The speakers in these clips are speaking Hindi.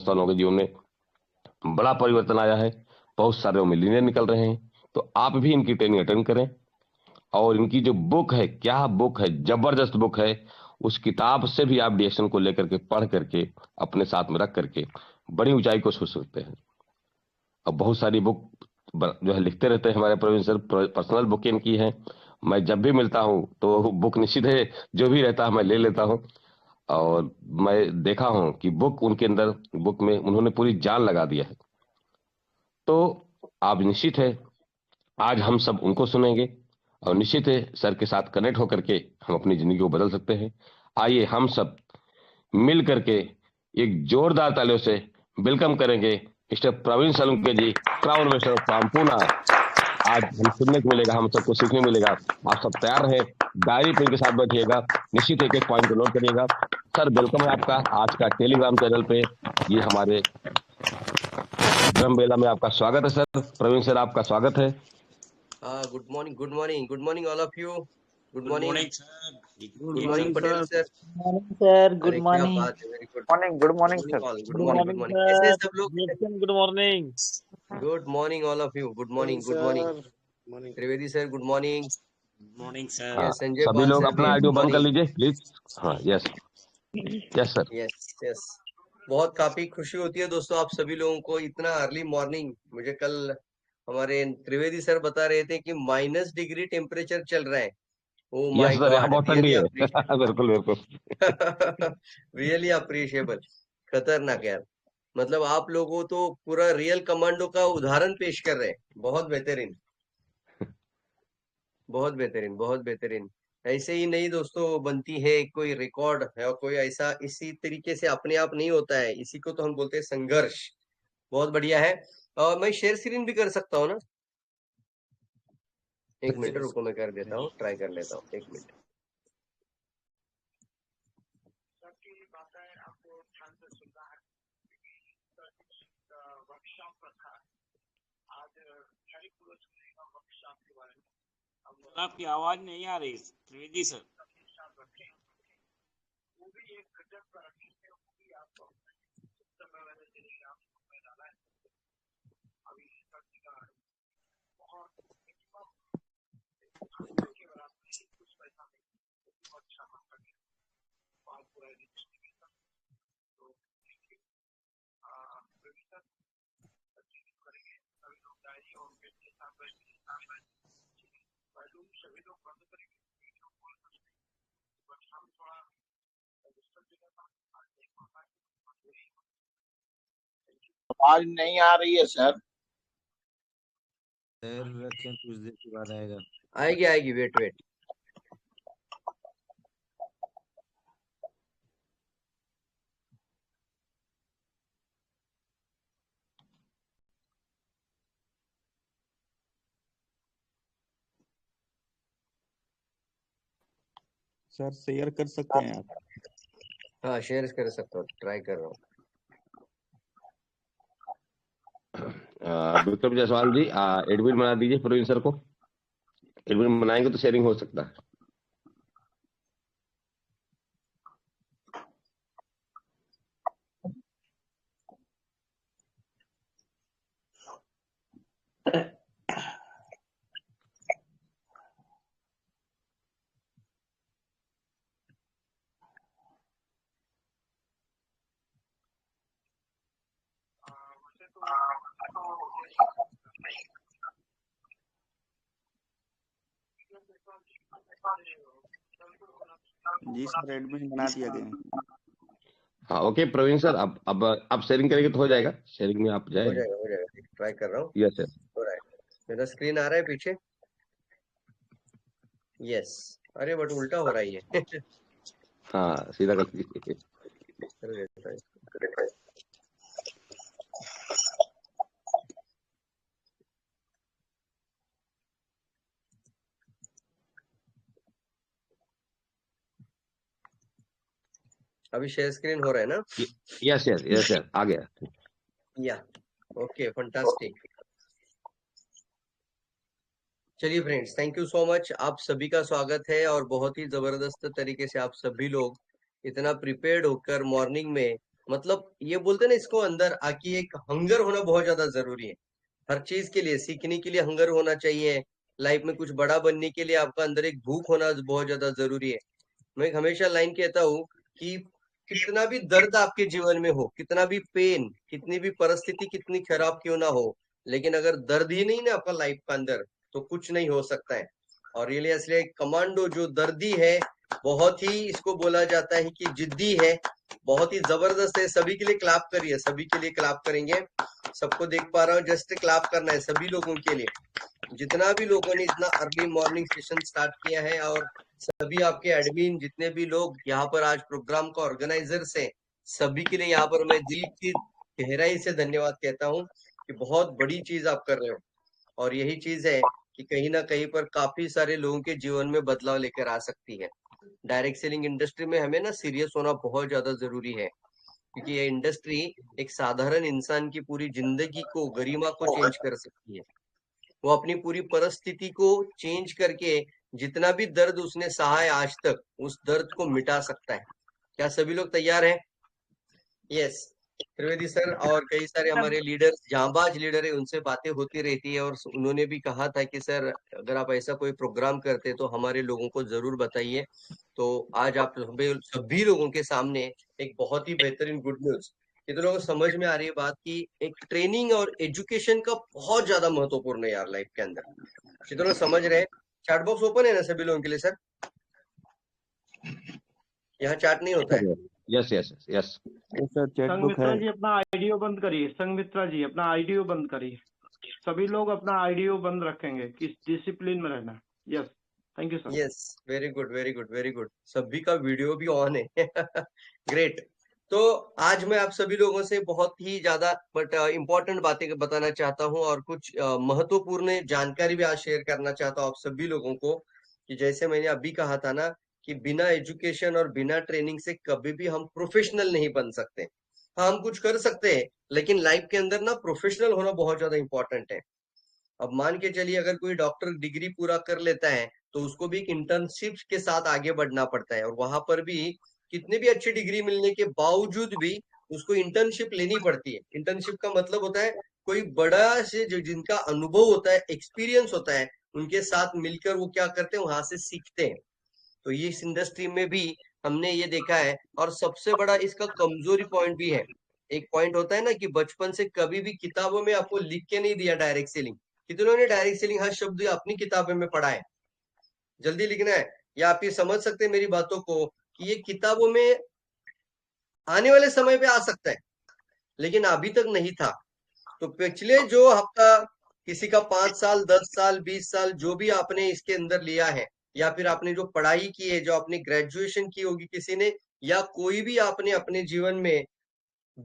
सालों के जीवन में बड़ा परिवर्तन आया है। बहुत सारे मिलीनियर निकल रहे हैं। तो आप भी इनकी ट्रेनिंग अटेंड करें। और इनकी जो बुक है, क्या बुक है, जबरदस्त बुक है। उस किताब से भी आप डीएक्शन को लेकर के पढ़ करके अपने साथ में रख करके बड़ी ऊंचाई को छू सकते हैं। और बहुत सारी बुक जो है लिखते रहते हैं हमारे प्रवीण सर। पर्सनल बुक इनकी है। मैं जब भी मिलता हूँ तो बुक निश्चित है, जो भी रहता है मैं ले लेता हूँ। और मैं देखा हूँ कि बुक उनके अंदर, बुक में उन्होंने पूरी जान लगा दिया है। तो आप निश्चित है आज हम सब उनको सुनेंगे। और निश्चित है सर के साथ कनेक्ट होकर के हम अपनी जिंदगी को बदल सकते हैं। आइए हम सब मिल करके एक जोरदार तालियों से वेलकम करेंगे मिस्टर प्रवीण सलूंके जी, क्राउन वेस्टर फ्रॉम पूना। आज हम सुनने को मिलेगा, हम सबको सीखने मिलेगा। आप सब तैयार रहे, डायरी पेन के साथ बैठिएगा, निश्चित एक एक पॉइंट को नोट करिएगा। सर वेलकम है आपका आज का टेलीग्राम चैनल पे। ये हमारे ब्रह्म बेला में आपका स्वागत है सर। प्रवीण सर आपका स्वागत है। Good morning, all of you. Good morning, sir. good morning, Patel sir. morning, sir. Good अरे क्या morning. बात है, very good. Good morning, sir. All. Good morning, कैसे हैं sir. सब लोग? Good morning. Good morning, all of you. Good morning. Trivedi sir, good morning. sir. हाँ, Yes, संजय सभी पाल लोग सर भी अपना ऑडियो good बंद कर morning. लीजिए प्लीज। हाँ, यस यस सर। Yes. बहुत काफी खुशी होती है दोस्तों आप सभी लोगों को इतना अर्ली मॉर्निंग। मुझे कल हमारे त्रिवेदी सर बता रहे थे कि -डिग्री टेम्परेचर चल रहा है। Oh my यस सर, यहाँ God, बहुत ठंडी really है। appreciable. बिल्कुल बिल्कुल। Really appreciable. खतरनाक यार। मतलब आप लोगों तो पूरा रियल कमांडो का उदाहरण पेश कर रहे हैं। बहुत बेहतरीन, बहुत बेहतरीन, बहुत बेहतरीन। ऐसे ही नहीं दोस्तों बनती है कोई रिकॉर्ड है और कोई ऐसा इसी तरीके से अपने आप नहीं होता है। इसी को तो हम बोलते हैं संघर्ष। बहुत बढ़िया है। और मैं शेयर स्क्रीन भी कर सकता हूँ ना? एक मिनट रुको, मैं कर देता हूँ, ट्राई कर लेता हूँ, एक मिनट। आपकी आवाज नहीं आ रही त्रिवेदी सर। आवाज नहीं आ रही है सर। रखें, कुछ देर के बाद आएगा। आएगी, वेट। सर शेयर कर सकते हैं आप? हाँ, शेयर कर सकता हूँ, ट्राई कर रहा हूँ। विक्रम जायसवाल जी, एडमिन बना दीजिए प्रवीण सर को। एडमिन बनाएंगे तो शेयरिंग हो सकता है। जी सर, एडमिन बना दिया गया। हाँ ओके प्रवीण सर, अब आप शेयरिंग करेंगे तो हो जाएगा। शेयरिंग में आप हो जाए। जाएगा, ट्राई कर रहा हूँ। Yes sir. हो रहा है, मेरा स्क्रीन आ रहा है पीछे। यस, अरे बट उल्टा हो रहा है ये। हाँ सीधा कर लीजिए। कर देता हूँ। अभी शेयर स्क्रीन हो रहा है ना? यस यस आ गया। या ओके, फंटास्टिक। चलिए friends, thank you so much. आप सभी का स्वागत है और बहुत ही जबरदस्त तरीके से आप सभी लोग इतना प्रिपेयर्ड होकर मॉर्निंग में मतलब ये बोलते हैं ना, इसको अंदर आके एक हंगर होना बहुत ज्यादा जरूरी है। हर चीज के लिए, सीखने के लिए हंगर होना चाहिए। लाइफ में कुछ बड़ा बनने के लिए आपका अंदर एक भूख होना बहुत ज्यादा जरूरी है। मैं हमेशा लाइन कहता हूँ कि कितना भी दर्द आपके जीवन में हो, कितना भी पेन, कितनी भी परिस्थिति कितनी खराब क्यों ना हो, लेकिन अगर दर्द ही नहीं ना आपका लाइफ का अंदर, तो कुछ नहीं हो सकता है। और ये इसलिए कमांडो जो दर्दी है, बहुत ही इसको बोला जाता है कि जिद्दी है, बहुत ही जबरदस्त है। सभी के लिए क्लैप करिए, सभी के लिए क्लैप करेंगे। सबको देख पा रहा हूँ, जस्ट क्लैप करना है सभी लोगों के लिए। जितना भी लोगों ने इतना अर्ली मॉर्निंग सेशन स्टार्ट किया है, और सभी आपके एडमिन जितने भी लोग यहाँ पर आज प्रोग्राम का ऑर्गेनाइजर्स हैं, सभी के लिए यहाँ पर मैं दिल की गहराई से धन्यवाद कहता हूँ कि बहुत बड़ी चीज आप कर रहे हो। और यही चीज है कि कहीं ना कहीं पर काफी सारे लोगों के जीवन में बदलाव लेकर आ सकती है। डायरेक्ट सेलिंग इंडस्ट्री में हमें ना सीरियस होना बहुत ज्यादा जरूरी है, क्योंकि ये इंडस्ट्री एक साधारण इंसान की पूरी जिंदगी को, गरिमा को चेंज कर सकती है। वो अपनी पूरी परिस्थिति को चेंज करके जितना भी दर्द उसने सहा है आज तक, उस दर्द को मिटा सकता है। क्या सभी लोग तैयार हैं? यस। त्रिवेदी सर और कई सारे हमारे लीडर, जांबाज लीडर है, उनसे बातें होती रहती है, और उन्होंने भी कहा था कि सर अगर आप ऐसा कोई प्रोग्राम करते तो हमारे लोगों को जरूर बताइए। तो आज आप सभी लोगों के सामने एक बहुत ही बेहतरीन गुड न्यूज। कितने लोगों को समझ में आ रही है बात की एक ट्रेनिंग और एजुकेशन का बहुत ज्यादा महत्वपूर्ण है यार लाइफ के अंदर। कितने लोग समझ रहे हैं? चैट बॉक्स ओपन है ना सभी लोगों के लिए सर? यहाँ चैट नहीं होता है। Yes yes yes. Sir chat book Sanghamitra है। जी अपना आईडियो बंद करिए, संगमित्रा जी अपना आईडियो बंद करिए। सभी लोग अपना आईडियो बंद रखेंगे, किस डिसिप्लिन में रहना। Yes, thank you sir. Yes, very good very good very good. सभी का वीडियो भी ऑन है। ग्रेट। तो आज मैं आप सभी लोगों से बहुत ही ज्यादा बट इम्पोर्टेंट बातें बताना चाहता हूं, और कुछ महत्वपूर्ण जानकारी भी आज शेयर करना चाहता हूं आप सभी लोगों को, कि जैसे मैंने अभी कहा था ना कि बिना एजुकेशन और बिना ट्रेनिंग से कभी भी हम प्रोफेशनल नहीं बन सकते। हाँ, हम कुछ कर सकते हैं, लेकिन लाइफ के अंदर ना प्रोफेशनल होना बहुत ज्यादा इंपॉर्टेंट है। अब मान के चलिए अगर कोई डॉक्टर डिग्री पूरा कर लेता है, तो उसको भी एक इंटर्नशिप के साथ आगे बढ़ना पड़ता है, और वहां पर भी कितनी भी अच्छी डिग्री मिलने के बावजूद भी उसको इंटर्नशिप लेनी पड़ती है। इंटर्नशिप का मतलब होता है कोई बड़ा से जो जिनका अनुभव होता है, एक्सपीरियंस होता है, उनके साथ मिलकर वो क्या करते हैं, वहां से सीखते हैं। तो ये इस इंडस्ट्री में भी हमने ये देखा है। और सबसे बड़ा इसका कमजोरी पॉइंट भी है। एक पॉइंट होता है ना कि बचपन से कभी भी किताबों में आपको लिख के नहीं दिया डायरेक्ट सेलिंग। कितनों ने डायरेक्ट सेलिंग हर शब्द अपनी किताबों में पढ़ा है? जल्दी लिखना है, या आप ये समझ सकते हैं मेरी बातों को कि ये किताबों में आने वाले समय पे आ सकता है, लेकिन अभी तक नहीं था। तो पिछले जो आपका किसी का 5 साल, 10 साल, 20 साल जो भी आपने इसके अंदर लिया है, या फिर आपने जो पढ़ाई की है, जो आपने ग्रेजुएशन की होगी किसी ने, या कोई भी आपने अपने जीवन में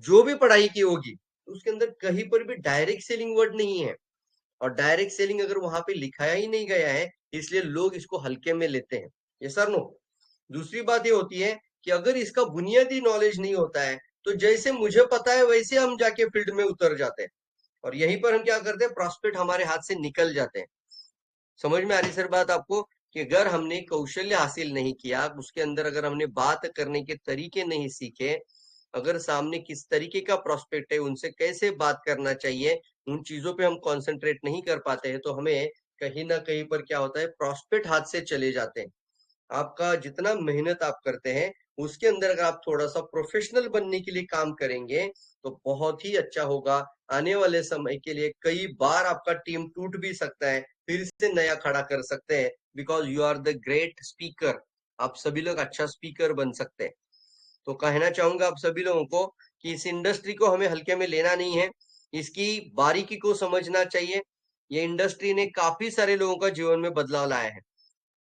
जो भी पढ़ाई की होगी, उसके अंदर कहीं पर भी डायरेक्ट सेलिंग वर्ड नहीं है। और डायरेक्ट सेलिंग अगर वहां पे लिखाया ही नहीं गया है, इसलिए लोग इसको हल्के में लेते हैं। ये सर नो। दूसरी बात ये होती है कि अगर इसका बुनियादी नॉलेज नहीं होता है, तो जैसे मुझे पता है वैसे हम जाके फील्ड में उतर जाते हैं, और यहीं पर हम क्या करते हैं, प्रॉस्पेक्ट हमारे हाथ से निकल जाते हैं। समझ में आ रही सर बात आपको? कि अगर हमने कौशल्य हासिल नहीं किया, उसके अंदर अगर हमने बात करने के तरीके नहीं सीखे, अगर सामने किस तरीके का प्रॉस्पेक्ट है, उनसे कैसे बात करना चाहिए, उन चीजों पे हम कंसंट्रेट नहीं कर पाते हैं, तो हमें कहीं ना कहीं पर क्या होता है, प्रॉस्पेक्ट हाथ से चले जाते हैं। आपका जितना मेहनत आप करते हैं, उसके अंदर अगर आप थोड़ा सा प्रोफेशनल बनने के लिए काम करेंगे, तो बहुत ही अच्छा होगा। आने वाले समय के लिए कई बार आपका टीम टूट भी सकता है, फिर से नया खड़ा कर सकते हैं, because you are the great speaker. आप सभी लोग अच्छा स्पीकर बन सकते हैं। तो कहना चाहूंगा आप सभी लोगों को कि इस इंडस्ट्री को हमें हल्के में लेना नहीं है, इसकी बारीकी को समझना चाहिए। ये इंडस्ट्री ने काफी सारे लोगों का जीवन में बदलाव लाया है।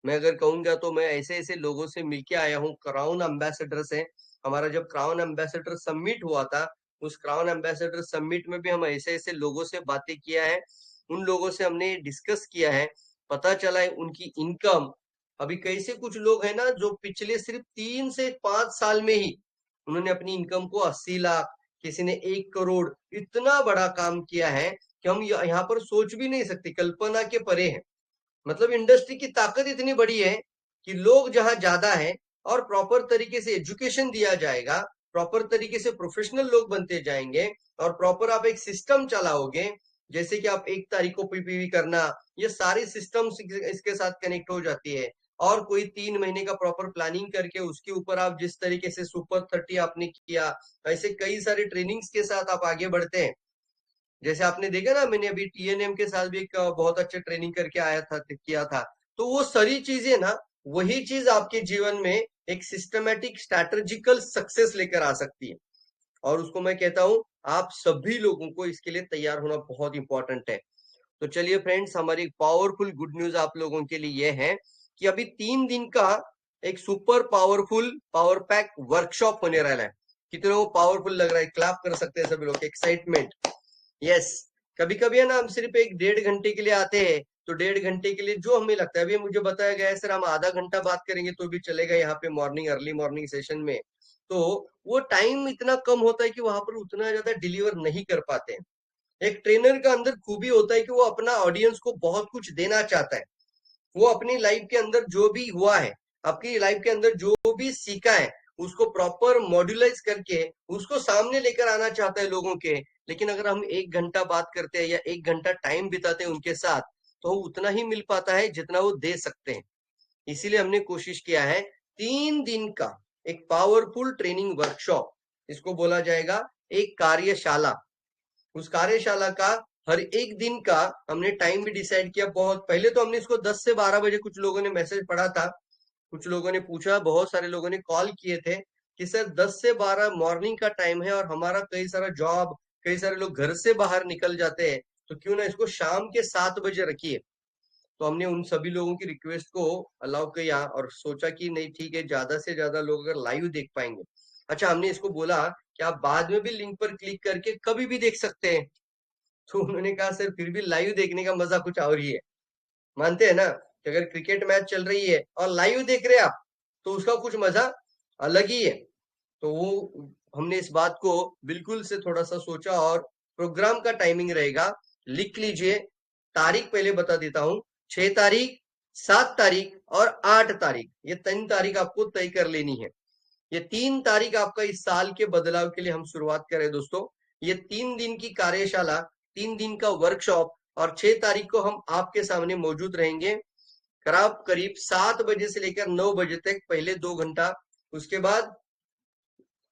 मैं अगर कहूंगा तो मैं ऐसे ऐसे लोगों से मिलके आया हूँ, क्राउन एम्बेसडर से। हमारा जब क्राउन एम्बेसडर समिट हुआ था, उस क्राउन एम्बेसडर समिट में भी हम ऐसे ऐसे लोगों से बातें किया है, उन लोगों से हमने डिस्कस किया है। पता चला है उनकी इनकम, अभी कैसे कुछ लोग हैं ना जो पिछले सिर्फ 3 से 5 साल में ही उन्होंने अपनी इनकम को 80 लाख, किसी ने 1 करोड़, इतना बड़ा काम किया है कि हम यहाँ पर सोच भी नहीं सकते, कल्पना के परे है। मतलब इंडस्ट्री की ताकत इतनी बड़ी है कि लोग जहां ज्यादा है और प्रॉपर तरीके से एजुकेशन दिया जाएगा, प्रॉपर तरीके से प्रोफेशनल लोग बनते जाएंगे और प्रॉपर आप एक सिस्टम चलाओगे, जैसे कि आप 1 तारीख को पीपीवी करना, ये सारी सिस्टम्स इसके साथ कनेक्ट हो जाती है। और कोई 3 महीने का प्रॉपर प्लानिंग करके उसके ऊपर आप जिस तरीके से सुपर 30 आपने किया, ऐसे कई सारे ट्रेनिंग्स के साथ आप आगे बढ़ते हैं। जैसे आपने देखा ना, मैंने अभी टीएनएम के साथ भी एक बहुत अच्छा ट्रेनिंग करके आया था, किया था। तो वो सारी चीजें ना, वही चीज आपके जीवन में एक सिस्टमेटिक स्ट्रैटेजिकल सक्सेस लेकर आ सकती है। और उसको मैं कहता हूं, आप सभी लोगों को इसके लिए तैयार होना बहुत इंपॉर्टेंट है। तो चलिए फ्रेंड्स, हमारी पावरफुल गुड न्यूज आप लोगों के लिए यह है कि अभी 3 दिन का एक super powerful power pack workshop होने वाला है। कितने को पावरफुल लग रहा है? क्लैप कर सकते हैं सभी लोग, एक्साइटमेंट। यस, कभी कभी है ना, हम सिर्फ 1-1.5 घंटे के लिए आते हैं, तो 1.5 घंटे के लिए जो हमें लगता है, अभी मुझे बताया गया है सर हम आधा घंटा बात करेंगे तो भी चलेगा यहाँ पे मॉर्निंग, अर्ली मॉर्निंग सेशन में, तो वो टाइम इतना कम होता है कि वहां पर उतना ज्यादा डिलीवर नहीं कर पाते हैं। एक ट्रेनर का अंदर खूबी होता है कि वो अपना ऑडियंस को बहुत कुछ देना चाहता है। वो अपनी लाइफ के अंदर जो भी हुआ है, आपकी लाइफ के अंदर जो भी सीखा है, उसको प्रॉपर मॉड्यूलाइज करके उसको सामने लेकर आना चाहता है लोगों के। लेकिन अगर हम 1 घंटा बात करते हैं या 1 घंटा टाइम बिताते हैं उनके साथ, तो उतना ही मिल पाता है जितना वो दे सकते हैं। इसीलिए हमने कोशिश किया है 3 दिन का एक पावरफुल ट्रेनिंग वर्कशॉप, इसको बोला जाएगा एक कार्यशाला। उस कार्यशाला का हर एक दिन का हमने टाइम भी डिसाइड किया। बहुत पहले तो हमने इसको 10 से 12 बजे, कुछ लोगों ने मैसेज पढ़ा था, कुछ लोगों ने पूछा, बहुत सारे लोगों ने कॉल किए थे कि सर 10 से 12 मॉर्निंग का टाइम है और हमारा कई सारा जॉब, कई सारे लोग घर से बाहर निकल जाते हैं, तो क्यों ना इसको शाम के 7 बजे रखिए। तो हमने उन सभी लोगों की रिक्वेस्ट को अलाउ किया और सोचा कि नहीं ठीक है, ज्यादा से ज्यादा लोग अगर लाइव देख पाएंगे। अच्छा, हमने इसको बोला कि आप बाद में भी लिंक पर क्लिक करके कभी भी देख सकते हैं। तो उन्होंने कहा सर फिर भी लाइव देखने का मजा कुछ और ही है। मानते हैं ना कि अगर क्रिकेट मैच चल रही है और लाइव देख रहे हैं आप, तो उसका कुछ मजा अलग ही है। तो वो हमने इस बात को बिल्कुल से थोड़ा सा सोचा और प्रोग्राम का टाइमिंग रहेगा, लिख लीजिए, तारीख पहले बता देता हूं, 6 तारीख, 7 तारीख और 8 तारीख, ये 3 तारीख आपको तय कर लेनी है। ये 3 तारीख आपका इस साल के बदलाव के लिए हम शुरुआत करें दोस्तों। ये 3 दिन की कार्यशाला, 3 दिन का वर्कशॉप, और 6 तारीख को हम आपके सामने मौजूद रहेंगे करीब 7 बजे से लेकर 9 बजे तक, पहले 2 घंटा, उसके बाद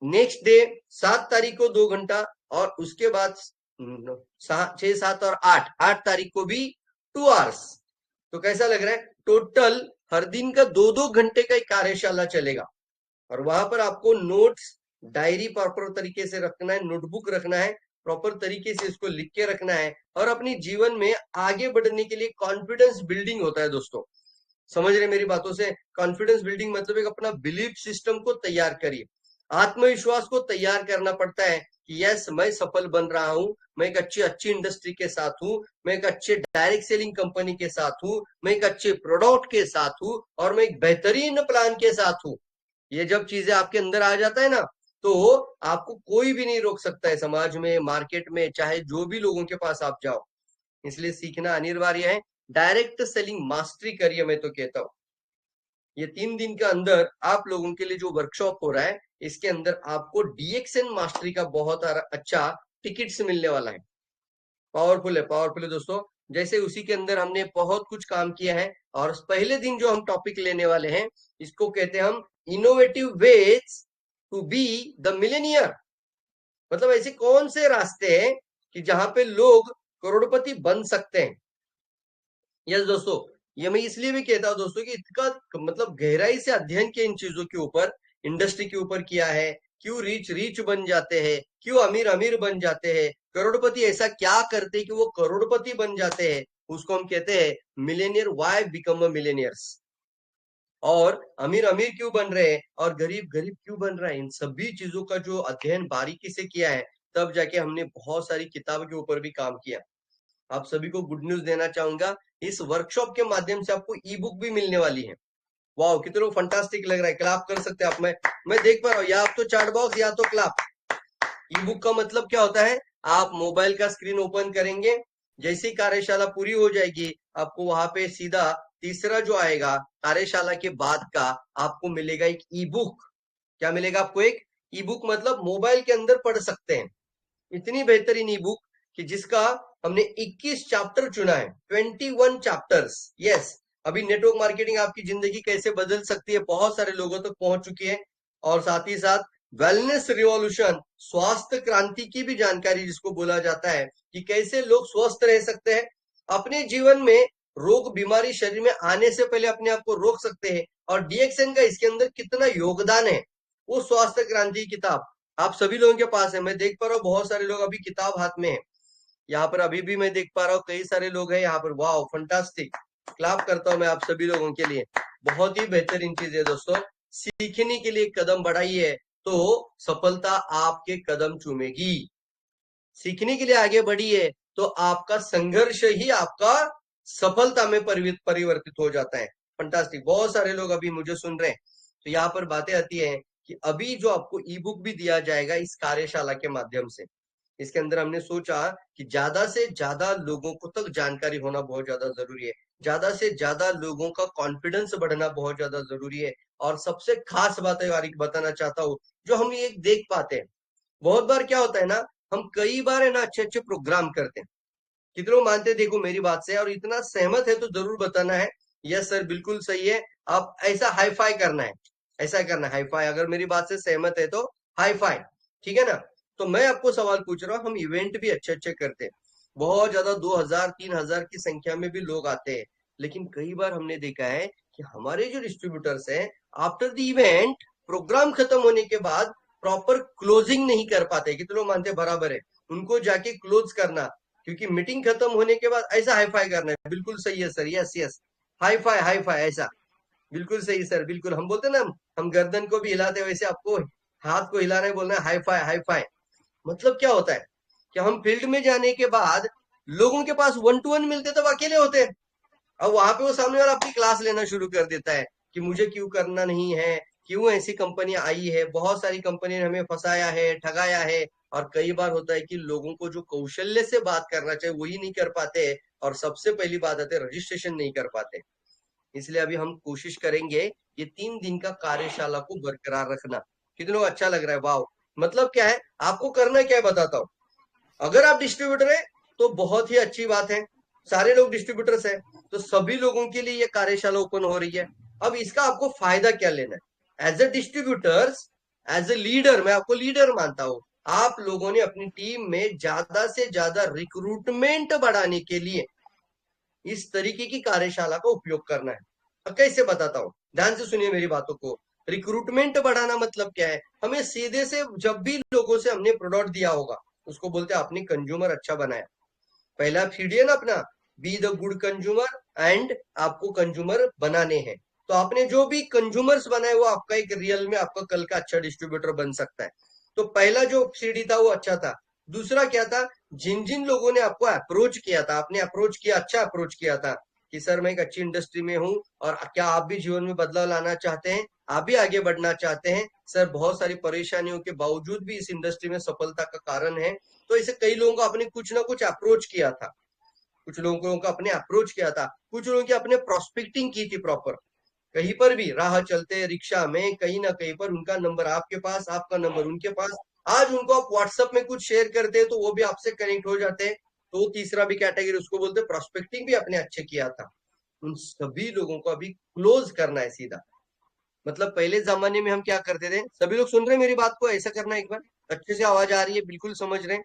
नेक्स्ट डे 7 तारीख को 2 घंटा, और उसके बाद 6, 7 और 8 तारीख को भी 2 आवर्स। तो कैसा लग रहा है? टोटल हर दिन का 2-2 घंटे का एक कार्यशाला चलेगा और वहां पर आपको नोट्स, डायरी प्रॉपर तरीके से रखना है, नोटबुक रखना है, प्रॉपर तरीके से इसको लिख के रखना है और अपनी जीवन में आगे बढ़ने के लिए कॉन्फिडेंस बिल्डिंग होता है दोस्तों। समझ रहे मेरी बातों से? कॉन्फिडेंस बिल्डिंग मतलब एक अपना बिलीफ सिस्टम को तैयार करिए, आत्मविश्वास को तैयार करना पड़ता है कि यस मैं सफल बन रहा हूं, मैं एक अच्छी इंडस्ट्री के साथ हूं, मैं एक अच्छे डायरेक्ट सेलिंग कंपनी के साथ हूं, मैं एक अच्छे प्रोडक्ट के साथ हूं और मैं एक बेहतरीन प्लान के साथ हूं। ये जब चीजें आपके अंदर आ जाता है ना, तो आपको कोई भी नहीं रोक सकता है, समाज में, मार्केट में, चाहे जो भी लोगों के पास आप जाओ। इसलिए सीखना अनिवार्य है, डायरेक्ट सेलिंग मास्टरी करिए, मैं तो कहता हूं। ये 3 दिन के अंदर आप लोगों के लिए जो वर्कशॉप हो रहा है, इसके अंदर आपको डीएक्सएन मास्टरी का बहुत अच्छा टिकट्स मिलने वाला है। पावरफुल है दोस्तों। जैसे उसी के अंदर हमने बहुत कुछ काम किया है और पहले दिन जो हम टॉपिक लेने वाले हैं, इसको कहते हैं हम innovative ways to be the millionaire. मतलब ऐसे कौन से रास्ते हैं कि जहां पे लोग करोड़पति बन सकते हैं। यस दोस्तों, ये मैं इसलिए भी कहता हूं दोस्तों कि इसका मतलब गहराई से अध्ययन किया इन चीजों के ऊपर, इंडस्ट्री के ऊपर किया है। क्यों रिच बन जाते हैं, क्यों अमीर बन जाते हैं, करोड़पति ऐसा क्या करते हैं कि वो करोड़पति बन जाते हैं, उसको हम कहते हैं Millionaire, why become a millionaires. और अमीर क्यों बन रहे हैं और गरीब क्यों बन रहा है, इन सभी चीजों का जो अध्ययन बारीकी से किया है, तब जाके हमने बहुत सारी किताब के ऊपर भी काम किया। आप सभी को गुड न्यूज देना चाहूंगा, इस वर्कशॉप के माध्यम से आपको ई बुक भी मिलने वाली है। वाह, कितने लोग फंटास्टिक लग रहा है, क्लैप कर सकते हैं आप। मैं देख पा रहा हूँ, या आप तो चैट बॉक्स या तो क्लैप। ई बुक का मतलब क्या होता है? आप मोबाइल का स्क्रीन ओपन करेंगे, जैसी कार्यशाला पूरी हो जाएगी, आपको वहां पे सीधा तीसरा जो आएगा कार्यशाला के बाद का, आपको मिलेगा एक ई बुक। क्या मिलेगा आपको? एक ई बुक मतलब मोबाइल के अंदर पढ़ सकते हैं। इतनी बेहतरीन ई बुक कि जिसका हमने 21 चैप्टर चुना है, 21 चैप्टर्स। यस, अभी नेटवर्क मार्केटिंग आपकी जिंदगी कैसे बदल सकती है बहुत सारे लोगों तक पहुंच चुकी है, और साथ ही साथ वेलनेस रिवॉल्यूशन, स्वास्थ्य क्रांति की भी जानकारी जिसको बोला जाता है कि कैसे लोग स्वस्थ रह सकते हैं, अपने जीवन में रोग बीमारी शरीर में आने से पहले अपने आप को रोक सकते हैं, और डीएक्सएन का इसके अंदर कितना योगदान है, वो स्वास्थ्य क्रांति किताब आप सभी लोगों के पास है। मैं देख पा रहा हूँ बहुत सारे लोग अभी किताब हाथ में है, यहाँ पर अभी भी मैं देख पा रहा हूँ कई सारे लोग हैं यहाँ पर। वाह, फंटास्टिक, क्लैप करता हूँ मैं आप सभी लोगों के लिए। बहुत ही बेहतरीन चीज है दोस्तों, सीखने के लिए कदम बढ़ाइए तो सफलता आपके कदम चूमेगी। सीखने के लिए आगे बढ़िए तो आपका संघर्ष ही आपका सफलता में परिवर्तित हो जाता है। फंटास्टिक, बहुत सारे लोग अभी मुझे सुन रहे हैं। तो यहाँ पर बातें आती है कि अभी जो आपको ई बुक भी दिया जाएगा इस कार्यशाला के माध्यम से, इसके अंदर हमने सोचा कि ज्यादा से ज्यादा लोगों को तक जानकारी होना बहुत ज्यादा जरूरी है, ज्यादा से ज्यादा लोगों का कॉन्फिडेंस बढ़ना बहुत ज्यादा जरूरी है। और सबसे खास बात है बताना चाहता हूँ, जो हम ये देख पाते हैं, बहुत बार क्या होता है ना, हम कई बार है ना अच्छे अच्छे प्रोग्राम करते हैं, कितने लोग मानते हैं देखो मेरी बात से, और इतना सहमत है तो जरूर बताना है। यस सर, बिल्कुल सही है, आप ऐसा हाई फाई करना है, ऐसा करना है हाई फाई, अगर मेरी बात से सहमत है तो हाई फाई, ठीक है ना। तो मैं आपको सवाल पूछ रहा हूँ, हम इवेंट भी अच्छे अच्छे करते हैं, बहुत ज्यादा 2000-3000 की संख्या में भी लोग आते हैं, लेकिन कई बार हमने देखा है कि हमारे जो डिस्ट्रीब्यूटर्स हैं आफ्टर द इवेंट, प्रोग्राम खत्म होने के बाद प्रॉपर क्लोजिंग नहीं कर पाते। कितने लोग मानते हैं बराबर है, उनको जाके क्लोज करना, क्योंकि मीटिंग खत्म होने के बाद ऐसा हाई फाई करना है। बिल्कुल सही है sir, yes yes, hi fi ऐसा, बिल्कुल सही सर, बिल्कुल। हम बोलते ना, हम गर्दन को भी हिलाते वैसे आपको हाथ को हिलाना है, बोलना है हाई फाई। मतलब क्या होता है कि हम फील्ड में जाने के बाद लोगों के पास 1-to-1 मिलते तब अकेले होते हैं, अब वहां पे वो सामने वाला अपनी क्लास लेना शुरू कर देता है कि मुझे क्यों करना नहीं है, क्यों ऐसी कंपनी आई है, बहुत सारी कंपनी ने हमें फंसाया है, ठगाया है। और कई बार होता है कि लोगों को जो कौशल्य से बात करना चाहिए वही नहीं कर पाते, और सबसे पहली बात आती है रजिस्ट्रेशन नहीं कर पाते। इसलिए अभी हम कोशिश करेंगे ये 3 दिन का कार्यशाला को बरकरार रखना। कितने लोग अच्छा लग रहा है, वाह। मतलब क्या है, आपको करना क्या है बताता हूँ। अगर आप डिस्ट्रीब्यूटर है तो बहुत ही अच्छी बात है, सारे लोग डिस्ट्रीब्यूटर्स है, तो सभी लोगों के लिए ये कार्यशाला ओपन हो रही है। अब इसका आपको फायदा क्या लेना है, as a distributors, as a leader, मैं आपको लीडर मानता हूं, आप लोगों ने अपनी टीम में ज्यादा से ज्यादा रिक्रूटमेंट बढ़ाने के लिए इस तरीके की कार्यशाला का उपयोग करना है। अब कैसे बताता हूं, ध्यान से सुनिए मेरी बातों को। रिक्रूटमेंट बढ़ाना मतलब क्या है, हमें सीधे से जब भी लोगों से हमने प्रोडक्ट दिया होगा उसको बोलते हैं अपनी कंज्यूमर अच्छा बनाया। पहला फीड है ना अपना, be the good consumer, and आपको कंज्यूमर बनाने हैं। तो आपने जो भी कंज्यूमर्स बनाए वो आपका एक रियल में आपका कल का अच्छा डिस्ट्रीब्यूटर बन सकता है। तो पहला जो सीढ़ी था वो अच्छा था। दूसरा क्या था, जिन जिन लोगों ने आपको अप्रोच किया था, आपने अप्रोच किया, अच्छा अप्रोच किया था कि सर मैं एक अच्छी इंडस्ट्री में हूं और क्या आप भी जीवन में बदलाव लाना चाहते हैं, आप भी आगे बढ़ना चाहते हैं सर, बहुत सारी परेशानियों के बावजूद भी इस इंडस्ट्री में सफलता का कारण है। तो ऐसे कई लोगों को आपने कुछ ना कुछ अप्रोच किया था, कुछ लोगों को अपने अप्रोच किया था, कुछ लोगों की अपने प्रोस्पेक्टिंग की थी प्रॉपर, कहीं पर भी राह चलते रिक्शा में कहीं ना कहीं पर उनका नंबर आपके पास, आपका नंबर उनके पास, आज उनको आप व्हाट्सएप में कुछ शेयर करते हैं तो वो भी आपसे कनेक्ट हो जाते हैं। तो तीसरा भी कैटेगरी उसको बोलते हैं प्रोस्पेक्टिंग भी आपने अच्छे किया था। उन सभी लोगों को अभी क्लोज करना है सीधा। मतलब पहले जमाने में हम क्या करते थे, सभी लोग सुन रहे हैं मेरी बात को, ऐसा करना एक बार, अच्छे से आवाज आ रही है, बिल्कुल समझ रहे हैं।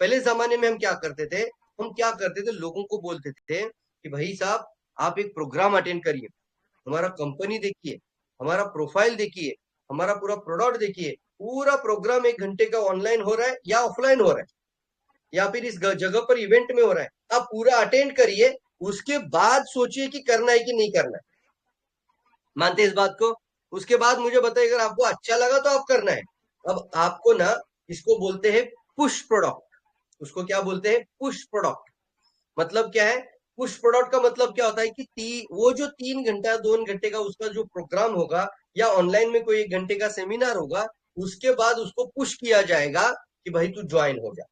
पहले जमाने में हम क्या करते थे, लोगों को बोलते थे कि भाई साहब आप एक प्रोग्राम अटेंड करिए, हमारा कंपनी देखिए, हमारा प्रोफाइल देखिए, हमारा पूरा प्रोडक्ट देखिए, पूरा प्रोग्राम 1 घंटे का ऑनलाइन हो रहा है या ऑफलाइन हो रहा है या फिर इस जगह पर इवेंट में हो रहा है, आप पूरा अटेंड करिए, उसके बाद सोचिए कि करना है कि नहीं करना है। मानते इस बात को? उसके बाद मुझे बताइए, अगर आपको अच्छा लगा तो आप करना है। अब आपको ना इसको बोलते हैं पुश प्रोडक्ट, उसको क्या बोलते हैं, पुश प्रोडक्ट। मतलब क्या है, पुश प्रोडक्ट का मतलब क्या होता है कि वो जो 3 घंटा 2 घंटे का उसका जो प्रोग्राम होगा या ऑनलाइन में कोई 1 घंटे का सेमिनार होगा, उसके बाद उसको पुश किया जाएगा कि भाई तू ज्वाइन हो जा।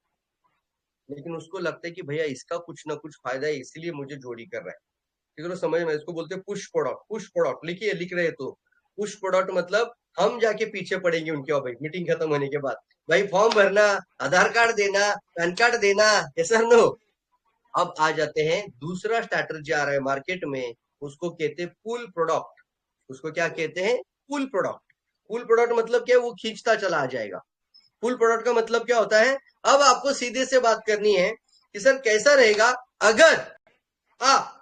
लेकिन उसको लगता है कि भैया इसका कुछ ना कुछ फायदा है इसलिए मुझे जोड़ी कर रहा है। समझ में, इसको बोलते हैं पुश प्रोडक्ट। पुश प्रोडक्ट लिखिए, लिख रहे तो पुश प्रोडक्ट मतलब हम जाके पीछे पड़ेंगे उनके। और भाई मीटिंग खत्म होने के बाद भाई फॉर्म भरना, आधार कार्ड देना, पैन कार्ड देना, ये सर नो। अब आ जाते हैं, दूसरा स्ट्रैटेजी आ रहा है मार्केट में, उसको कहते हैं पुल प्रोडक्ट। उसको क्या कहते हैं? पुल प्रोडक्ट। पुल प्रोडक्ट मतलब क्या है? वो खींचता चला आ जाएगा। पुल प्रोडक्ट का मतलब क्या होता है? अब आपको सीधे से बात करनी है कि सर कैसा रहेगा अगर आप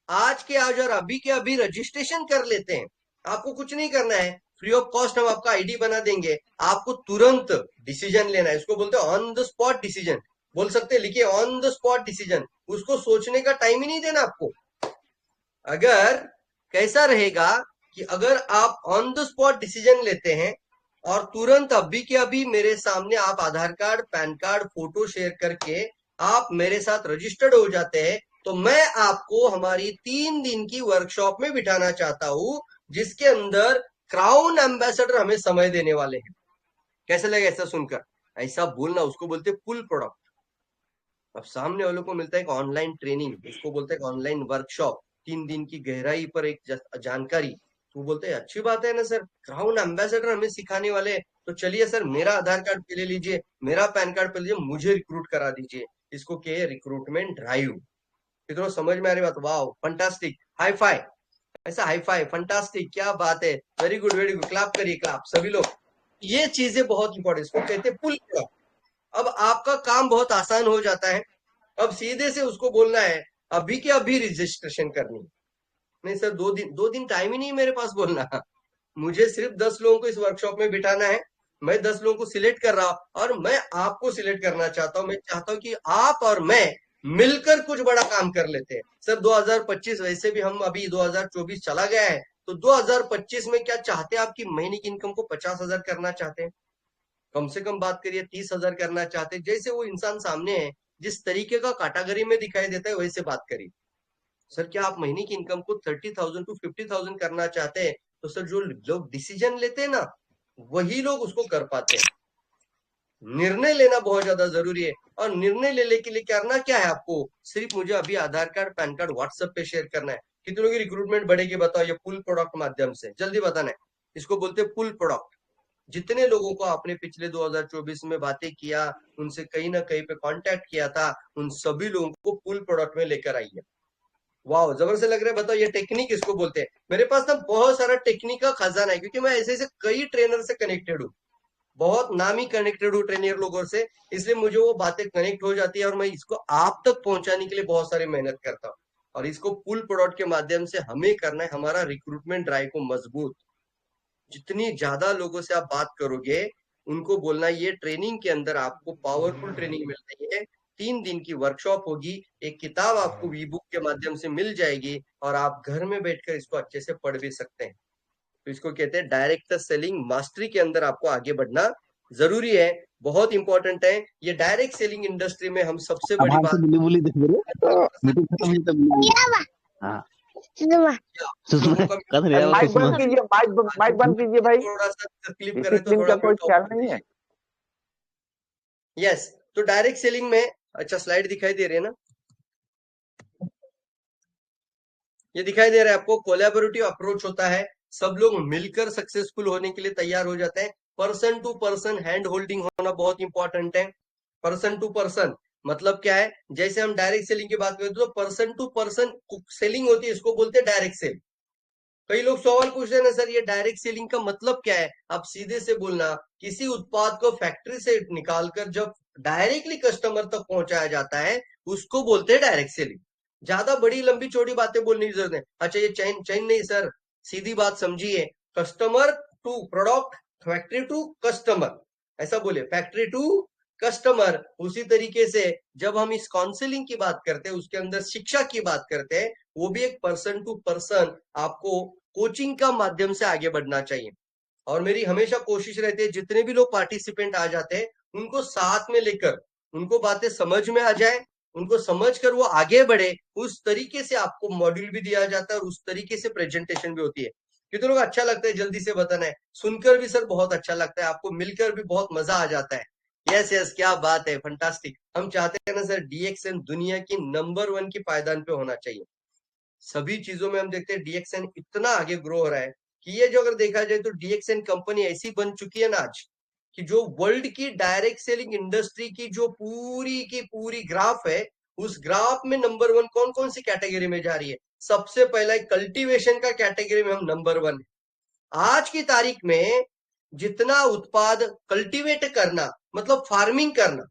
आज के आज और अभी के अभी रजिस्ट्रेशन कर लेते हैं। आपको कुछ नहीं करना है, फ्री ऑफ कॉस्ट हम आपका आईडी बना देंगे। आपको तुरंत डिसीजन लेना है, इसको बोलते हैं ऑन द स्पॉट डिसीजन। बोल सकते हैं, लिखिए ऑन द स्पॉट डिसीजन। उसको सोचने का टाइम ही नहीं देना आपको। अगर कैसा रहेगा कि अगर आप ऑन द स्पॉट डिसीजन लेते हैं और तुरंत अभी के अभी मेरे सामने आप Aadhaar card, PAN card, photo share करके आप मेरे साथ रजिस्टर्ड हो जाते हैं, तो मैं आपको हमारी 3 दिन की वर्कशॉप में बिठाना चाहता हूं, जिसके अंदर क्राउन एम्बेसडर हमें समय देने वाले हैं। कैसे लगे ऐसा सुनकर? ऐसा बोलना, उसको बोलते हैं पुल प्रोडक्ट। अब सामने वालों को मिलता है एक ऑनलाइन ट्रेनिंग, उसको बोलते हैं ऑनलाइन वर्कशॉप, 3 दिन की गहराई पर एक जानकारी। तो बोलते हैं अच्छी बात है ना सर, क्राउन एम्बेसडर हमें सिखाने वाले हैं, तो चलिए सर मेरा आधार कार्ड पे ले लीजिए, मेरा पैन कार्ड पे लीजिए, मुझे रिक्रूट करा दीजिए। इसको क्या है? Recruitment drive. कितना समझ में आ रही बात? वाह, फंटास्टिक, हाई फाई, ऐसा हाई फाई, फंटास्टिक, क्या बात है, very good very good, clap करिए, क्लैप सभी लोग। ये चीजें बहुत इंपॉर्टेंट, इसको कहते हैं पुल प्रोडक्ट। अब आपका काम बहुत आसान हो जाता है। अब सीधे से उसको बोलना है अभी के अभी रजिस्ट्रेशन करनी। नहीं सर, 2 दिन टाइम ही नहीं मेरे पास बोलना। मुझे सिर्फ 10 लोगों को इस वर्कशॉप में बिठाना है। मैं 10 लोगों को सिलेक्ट कर रहा हूं और मैं आपको सिलेक्ट करना चाहता हूं। मैं चाहता हूं कि आप और मैं मिलकर कुछ बड़ा काम कर लेते हैं। सर 2025 वैसे भी हम अभी 2024 चला गया है, तो 2025 में क्या चाहते हैं? आपकी महीने की इनकम को 50,000 करना चाहते हैं? कम से कम बात करिए 30,000 करना चाहते हैं? जैसे वो इंसान सामने है, जिस तरीके का कैटेगरी में दिखाई देता है, वैसे बात करिए। सर क्या आप महीने की इनकम को 30,000 टू 50,000 करना चाहते हैं? तो सर जो लोग डिसीजन लेते हैं ना, वही लोग उसको कर पाते हैं। निर्णय लेना बहुत ज्यादा जरूरी है। और निर्णय लेने के लिए करना क्या है आपको? सिर्फ मुझे अभी आधार कार्ड, पैन कार्ड व्हाट्सएप पे शेयर करना है। कितने लोगों की रिक्रूटमेंट बढ़ेगी बताओ? ये पुल प्रोडक्ट माध्यम से, जल्दी बताना है। इसको बोलते हैं पुल प्रोडक्ट। जितने लोगों को आपने पिछले 2024 में बातें किया, उनसे कहीं ना कहीं पे कांटेक्ट किया था, उन सभी लोगों को पुल प्रोडक्ट में लेकर आइए। वाह, जबरदस्त लग रहा है। बताओ ये टेक्निक इसको बोलते हैं। मेरे पास ना बहुत सारा टेक्निक का खजाना है, क्योंकि मैं ऐसे ऐसे कई ट्रेनर से कनेक्टेड हूँ, बहुत नामी कनेक्टेड हूँ ट्रेनर लोगों से, इसलिए मुझे वो बातें कनेक्ट हो जाती है और मैं इसको आप तक पहुंचाने के लिए बहुत सारी मेहनत करता हूँ। और इसको पुल प्रोडक्ट के माध्यम से हमें करना है हमारा रिक्रूटमेंट ड्राइव को मजबूत। जितनी ज्यादा लोगों से आप बात करोगे, उनको बोलना ये ट्रेनिंग के अंदर आपको पावरफुल ट्रेनिंग मिल रही है। 3 दिन की वर्कशॉप होगी, एक किताब आपको ई बुक के माध्यम से मिल जाएगी और आप घर में बैठकर इसको अच्छे से पढ़ भी सकते हैं। तो इसको कहते हैं डायरेक्ट सेलिंग मास्टरी के अंदर आपको आगे बढ़ना जरूरी है, बहुत इंपॉर्टेंट है। ये डायरेक्ट सेलिंग इंडस्ट्री में हम सबसे बड़ी आभार से बात बुली बुली देख रहे मीटिंग खत्म हुई तब बुली हाँ लोगों का कद रे माइक बंद कीजिए, माइक बंद कीजिए भाई। थोड़ा सा तकलीफ करे तो डिसिप्लिन थोड़ा का कोई ख्याल नहीं है। यस। तो डायरेक्ट सेलिंग में, अच्छा स्लाइड दिखाई दे रही है ना? ये दिखाई दे रहा है आपको, कोलैबोरेटिव अप्रोच होता है, सब लोग मिलकर सक्सेसफुल होने के लिए तैयार हो जाते हैं। Person to person hand holding होना बहुत इंपॉर्टेंट है। पर्सन टू पर्सन मतलब क्या है? जैसे हम डायरेक्ट सेलिंग की बात करें तो पर्सन टू पर्सन सेलिंग होती है, इसको बोलते हैं डायरेक्ट सेल। कई लोग सवाल पूछ रहे हैं ना सर ये डायरेक्ट सेलिंग का मतलब क्या है? आप सीधे से बोलना, किसी उत्पाद को फैक्ट्री से निकालकर जब डायरेक्टली कस्टमर तक पहुंचाया जाता है, उसको बोलते हैं डायरेक्ट सेलिंग। ज्यादा बड़ी लंबी चौड़ी बातें बोलने की जरूरत है। अच्छा ये चैन चैन नहीं सर, सीधी बात समझिए, customer to product, factory to customer, ऐसा बोले, फैक्ट्री टू कस्टमर। उसी तरीके से जब हम इस काउंसलिंग की बात करते हैं, उसके अंदर शिक्षा की बात करते हैं, वो भी एक पर्सन टू पर्सन आपको कोचिंग का माध्यम से आगे बढ़ना चाहिए। और मेरी हमेशा कोशिश रहती है जितने भी लोग पार्टिसिपेंट आ जाते हैं, उनको साथ में लेकर, उनको बातें समझ में आ जाए, उनको समझकर वो आगे बढ़े, उस तरीके से आपको मॉड्यूल भी दिया जाता है और उस तरीके से प्रेजेंटेशन भी होती है। कितने लोग अच्छा लगता है जल्दी से बताना है, सुनकर भी सर बहुत अच्छा लगता है, आपको मिलकर भी बहुत मजा आ जाता है। यस यस, क्या बात है, फंटास्टिक। हम चाहते हैं ना सर डीएक्सएन दुनिया की नंबर 1 की पायदान पे होना चाहिए। सभी चीजों में हम देखते हैं डीएक्सएन इतना आगे ग्रो हो रहा है कि ये जो अगर देखा जाए तो डीएक्सएन कंपनी ऐसी बन चुकी है ना आज कि जो वर्ल्ड की डायरेक्ट सेलिंग इंडस्ट्री की जो पूरी की पूरी ग्राफ है, उस ग्राफ में नंबर 1 कौन कौन सी कैटेगरी में जा रही है। सबसे पहला कल्टीवेशन का कैटेगरी में हम नंबर 1 है। आज की तारीख में जितना उत्पाद कल्टीवेट करना मतलब फार्मिंग करना,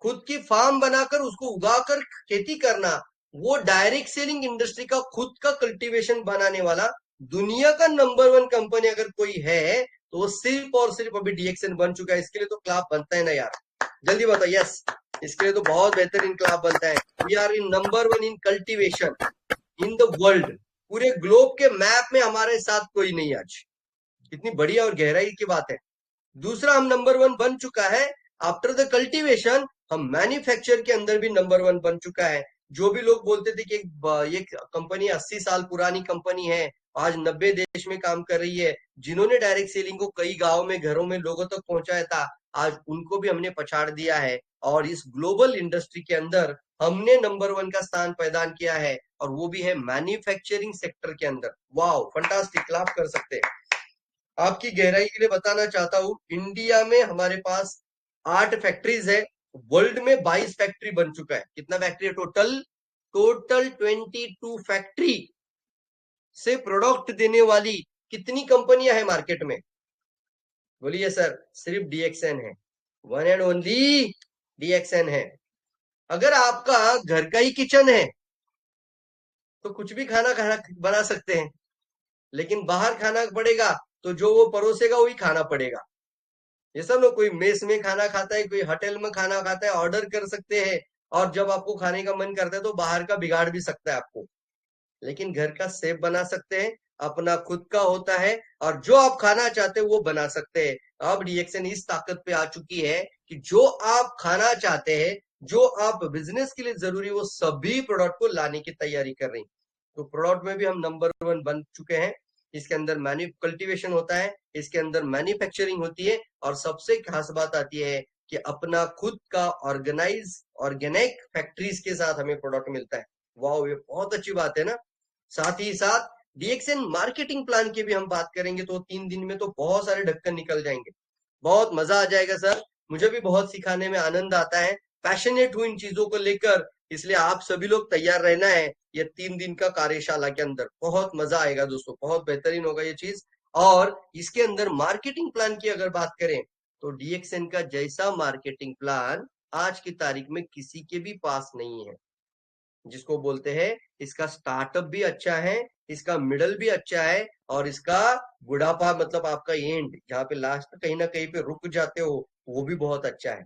खुद की फार्म बनाकर उसको उगाकर खेती करना, वो डायरेक्ट सेलिंग इंडस्ट्री का खुद का कल्टीवेशन बनाने वाला दुनिया का नंबर 1 कंपनी अगर कोई है तो वो सिर्फ और सिर्फ अभी डीएक्सएन बन चुका है। इसके लिए तो क्लाप बनता है ना यार, जल्दी बताओ। यस, इसके लिए तो बहुत बेहतरीन क्लाप बनता है। We are in number 1 in cultivation in the world. पूरे ग्लोब के मैप में हमारे साथ कोई नहीं आज। कितनी बढ़िया और गहराई की बात है। दूसरा, हम नंबर 1 बन चुका है। आफ्टर द कल्टीवेशन हम मैन्युफैक्चर के अंदर भी नंबर 1 बन चुका है। जो भी लोग बोलते थे कि ये कंपनी 80 साल पुरानी कंपनी है, आज 90 देश में काम कर रही है, जिन्होंने डायरेक्ट सेलिंग को कई गांव में घरों में लोगों तक पहुंचाया था, आज उनको भी हमने पछाड़ दिया है और इस ग्लोबल इंडस्ट्री के अंदर हमने नंबर 1 का स्थान प्रदान किया है, और वो भी है मैन्युफैक्चरिंग सेक्टर के अंदर। वाओ, फंटास्टिक, क्लैप कर सकते हैं। आपकी गहराई के लिए बताना चाहता हूं, इंडिया में हमारे पास 8 फैक्ट्रीज है, वर्ल्ड में 22 फैक्ट्री बन चुका है। कितना फैक्ट्री है टोटल? टोटल 22 फैक्ट्री से प्रोडक्ट देने वाली कितनी कंपनियां हैं मार्केट में? बोलिए सर। सिर्फ डीएक्सएन है, वन एंड ओनली डीएक्सएन है। अगर आपका घर का ही किचन है तो कुछ भी खाना बना सकते हैं, लेकिन बाहर खाना पड़ेगा तो जो वो परोसेगा वही खाना पड़ेगा। ये सब लोग, कोई मेस में खाना खाता है, कोई होटल में खाना खाता है, ऑर्डर कर सकते हैं, और जब आपको खाने का मन करता है तो बाहर का बिगाड़ भी सकता है आपको, लेकिन घर का सेफ बना सकते हैं, अपना खुद का होता है, और जो आप खाना चाहते हैं वो बना सकते हैं। अब डीएक्सएन इस ताकत पे आ चुकी है कि जो आप खाना चाहते हैं, जो आप बिजनेस के लिए जरूरी, वो सभी प्रोडक्ट को लाने की तैयारी कर रही। तो प्रोडक्ट में भी हम नंबर 1 बन चुके हैं। इसके अंदर कल्टीवेशन होता है, इसके अंदर मैन्युफैक्चरिंग होती है, और सबसे खास बात आती है कि अपना खुद का ऑर्गेनिक फैक्ट्रीज के साथ हमें प्रोडक्ट मिलता है। वाह, ये बहुत अच्छी बात है ना। साथ ही साथ डीएक्सएन मार्केटिंग प्लान की भी हम बात करेंगे तो 3 दिन में तो बहुत सारे ढक्कन निकल जाएंगे, बहुत मजा आ जाएगा सर। मुझे भी बहुत सिखाने में आनंद आता है, पैशनेट हूं इन चीजों को लेकर, इसलिए आप सभी लोग तैयार रहना है। ये 3 दिन का कार्यशाला के अंदर बहुत मजा आएगा दोस्तों, बहुत बेहतरीन होगा ये चीज। और इसके अंदर मार्केटिंग प्लान की अगर बात करें तो डीएक्सएन का जैसा मार्केटिंग प्लान आज की तारीख में किसी के भी पास नहीं है, जिसको बोलते हैं इसका स्टार्टअप भी अच्छा है, इसका मिडल भी अच्छा है, और इसका बुढ़ापा मतलब आपका एंड, जहां पे लास्ट कहीं ना कहीं पे रुक जाते हो, वो भी बहुत अच्छा है।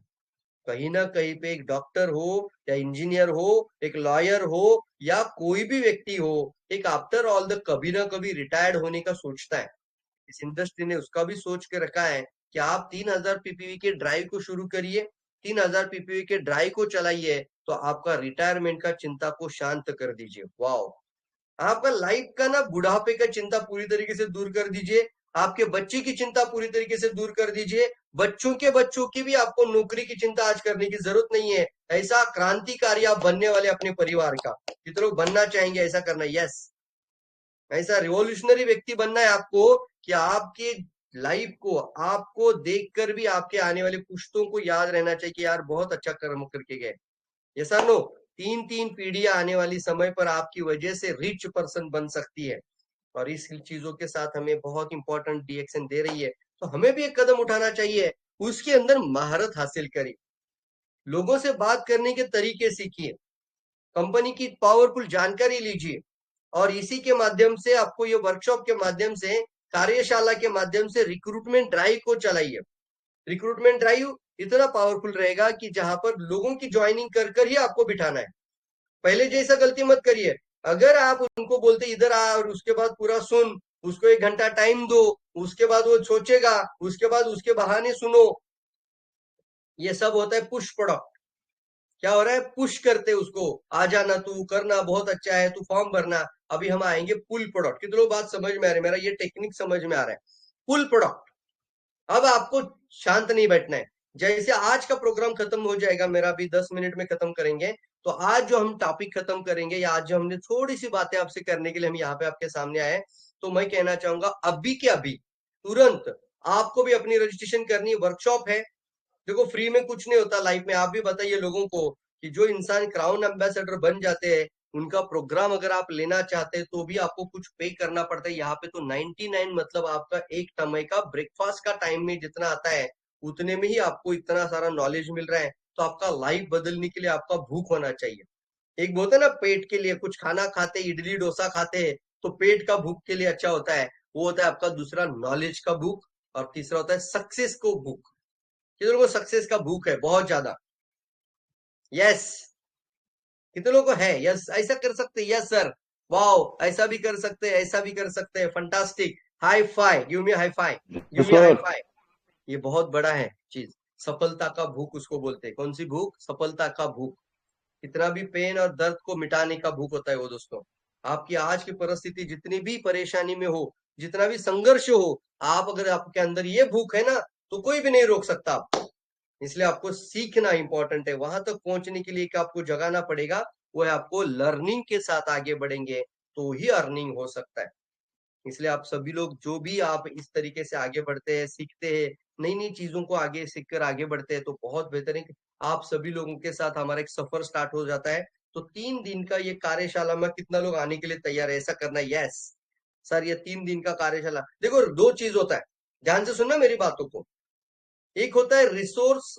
कहीं ना कहीं पे एक डॉक्टर हो या इंजीनियर हो, एक लॉयर हो या कोई भी व्यक्ति हो, एक आफ्टर ऑल द कभी ना कभी रिटायर्ड होने का सोचता है। इस इंडस्ट्री ने उसका भी सोच के रखा है कि आप 3000 पीपीवी के ड्राइव को शुरू करिए, 3000 पीपीवी के ड्राइव को चलाइए, तो आपका रिटायरमेंट का चिंता को शांत कर दीजिए। वाओ, आपका लाइफ का ना बुढ़ापे का चिंता पूरी तरीके से दूर कर दीजिए, आपके बच्चे की चिंता पूरी तरीके से दूर कर दीजिए, बच्चों की भी आपको नौकरी की चिंता आज करने की जरूरत नहीं है। ऐसा क्रांतिकारी आप बनने वाले अपने परिवार का, कितने लोग बनना चाहेंगे ऐसा करना? यस, ऐसा रिवॉल्यूशनरी व्यक्ति बनना है आपको कि आपके लाइफ को, आपको देखकर भी आपके आने वाले पुश्तों को याद रहना चाहिए कि यार बहुत अच्छा कर्म करके गए। ये सर नो, 3 पीढ़ियां आने वाली समय पर आपकी वजह से रिच पर्सन बन सकती है, और इस चीजों के साथ हमें बहुत इंपॉर्टेंट डीएक्सएन दे रही है, तो हमें भी एक कदम उठाना चाहिए। उसके अंदर महारत हासिल करिए, लोगों से बात करने के तरीके सीखिए, कंपनी की पावरफुल जानकारी लीजिए, और इसी के माध्यम से आपको ये वर्कशॉप के माध्यम से, कार्यशाला के माध्यम से रिक्रूटमेंट ड्राइव को चलाइए। रिक्रूटमेंट ड्राइव इतना पावरफुल रहेगा कि जहां पर लोगों की ज्वाइनिंग कर ही आपको बिठाना है। पहले जैसा गलती मत करिए, अगर आप उनको बोलते इधर आ और उसके बाद पूरा सुन, उसको 1 घंटा टाइम दो, उसके बाद वो सोचेगा, उसके बाद उसके बहाने सुनो, ये सब होता है पुश प्रोडक्ट। क्या हो रहा है? पुश करते उसको, आ जाना, तू करना, बहुत अच्छा है, तू फॉर्म भरना। अभी हम आएंगे पुल प्रोडक्ट। कितने लोग बात समझ में आ रही है? मेरा ये टेक्निक समझ में आ रहा है। पुल प्रोडक्ट, अब आपको शांत नहीं बैठना है। जैसे आज का प्रोग्राम खत्म हो जाएगा मेरा, अभी 10 मिनट में खत्म करेंगे, तो आज जो हम टॉपिक खत्म करेंगे, या आज जो हमने थोड़ी सी बातें आपसे करने के लिए हम यहाँ पे आपके सामने आए, तो मैं कहना चाहूंगा अभी के अभी तुरंत आपको भी अपनी रजिस्ट्रेशन करनी है। वर्कशॉप है, देखो फ्री में कुछ नहीं होता लाइफ में। आप भी बताइए लोगों को कि जो इंसान क्राउन एम्बेसडर बन जाते हैं उनका प्रोग्राम अगर आप लेना चाहते हैं तो भी आपको कुछ पे करना पड़ता है। यहाँ पे तो 99 मतलब आपका एक समय का ब्रेकफास्ट का टाइम में जितना आता है उतने में ही आपको इतना सारा नॉलेज मिल रहा है। तो आपका लाइफ बदलने के लिए आपका भूख होना चाहिए। एक बोलते हैं ना पेट के लिए, कुछ खाना खाते इडली डोसा खाते हैं तो पेट का भूख के लिए अच्छा होता है, वो होता है आपका दूसरा नॉलेज का भूख, और तीसरा होता है सक्सेस को भूख। कितने लोगों को सक्सेस का भूख है? बहुत ज्यादा। यस, कितने लोगों को है? यस, ऐसा कर सकते हैं। यस सर, वाओ, ऐसा भी कर सकते हैं, ऐसा भी कर सकते हैं। Fantastic, hi fi, give me hi fi, give me hi fi. ये बहुत बड़ा है चीज, सफलता का भूख उसको बोलते हैं। कौन सी भूख? सफलता का भूख। कितना भी पेन और दर्द को मिटाने का भूख होता है वो दोस्तों। आपकी आज की परिस्थिति जितनी भी परेशानी में हो, जितना भी संघर्ष हो, आप अगर आपके अंदर ये भूख है ना तो कोई भी नहीं रोक सकता आपको। इसलिए आपको सीखना इंपॉर्टेंट है। वहां तक पहुंचने के लिए आपको जगाना पड़ेगा, वो है आपको लर्निंग के साथ आगे बढ़ेंगे तो ही अर्निंग हो सकता है। इसलिए आप सभी लोग जो भी आप इस तरीके से आगे बढ़ते हैं, सीखते हैं, नई नई चीजों को आगे सीखकर आगे बढ़ते हैं तो बहुत बेहतर है कि आप सभी लोगों के साथ हमारा एक सफर स्टार्ट हो जाता है। तो 3 दिन का ये कार्यशाला में कितना लोग आने के लिए तैयार है? ऐसा करना है? यस सर, ये 3 दिन का कार्यशाला। देखो 2 चीज होता है, ध्यान से सुनना मेरी बातों को। एक होता है रिसोर्स,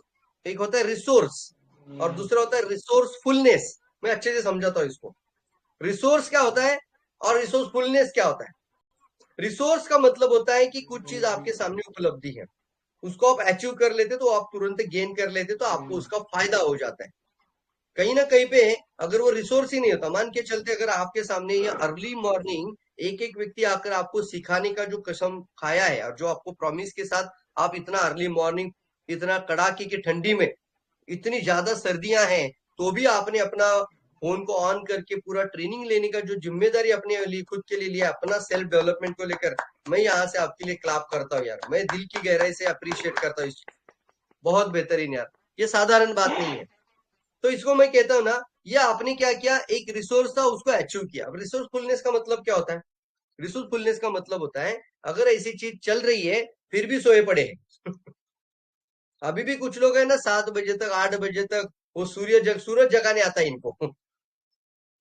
एक होता है रिसोर्स, और दूसरा होता है रिसोर्सफुलनेस। मैं अच्छे से समझाता हूँ इसको। रिसोर्स क्या होता है और रिसोर्सफुलनेस क्या होता है? रिसोर्स का मतलब होता है कि कुछ चीज आपके सामने उपलब्धि है, उसको आप अचीव कर लेते तो आप तुरंत गेन कर लेते तो आपको उसका फायदा हो जाता है। कहीं ना कहीं पे अगर वो रिसोर्स ही नहीं होता, मान के चलते अगर आपके सामने ये अर्ली मॉर्निंग एक एक व्यक्ति आकर आपको सिखाने का जो कसम खाया है और जो आपको प्रॉमिस के साथ आप इतना अर्ली मॉर्निंग, इतना कड़ाके की ठंडी में, इतनी ज्यादा सर्दियां हैं तो भी आपने अपना फोन को ऑन करके पूरा ट्रेनिंग लेने का जो जिम्मेदारी अपने लिए खुद के लिए लिया, अपना सेल्फ डेवलपमेंट को लेकर, मैं यहाँ से आपके लिए क्लैप करता हूँ यार। मैं दिल की गहराई से अप्रिशिएट करता हूँ। बहुत बेहतरीन यार, ये साधारण बात नहीं है। तो इसको मैं कहता हूँ ना, ये आपने क्या किया, एक रिसोर्स था उसको अचीव किया। अब रिसोर्सफुलनेस का मतलब क्या होता है? रिसोर्सफुलनेस का मतलब होता है अगर ऐसी चीज चल रही है फिर भी सोए पड़े हैं अभी भी कुछ लोग है ना 7 बजे तक 8 बजे तक वो सूरज जगाने आता है इनको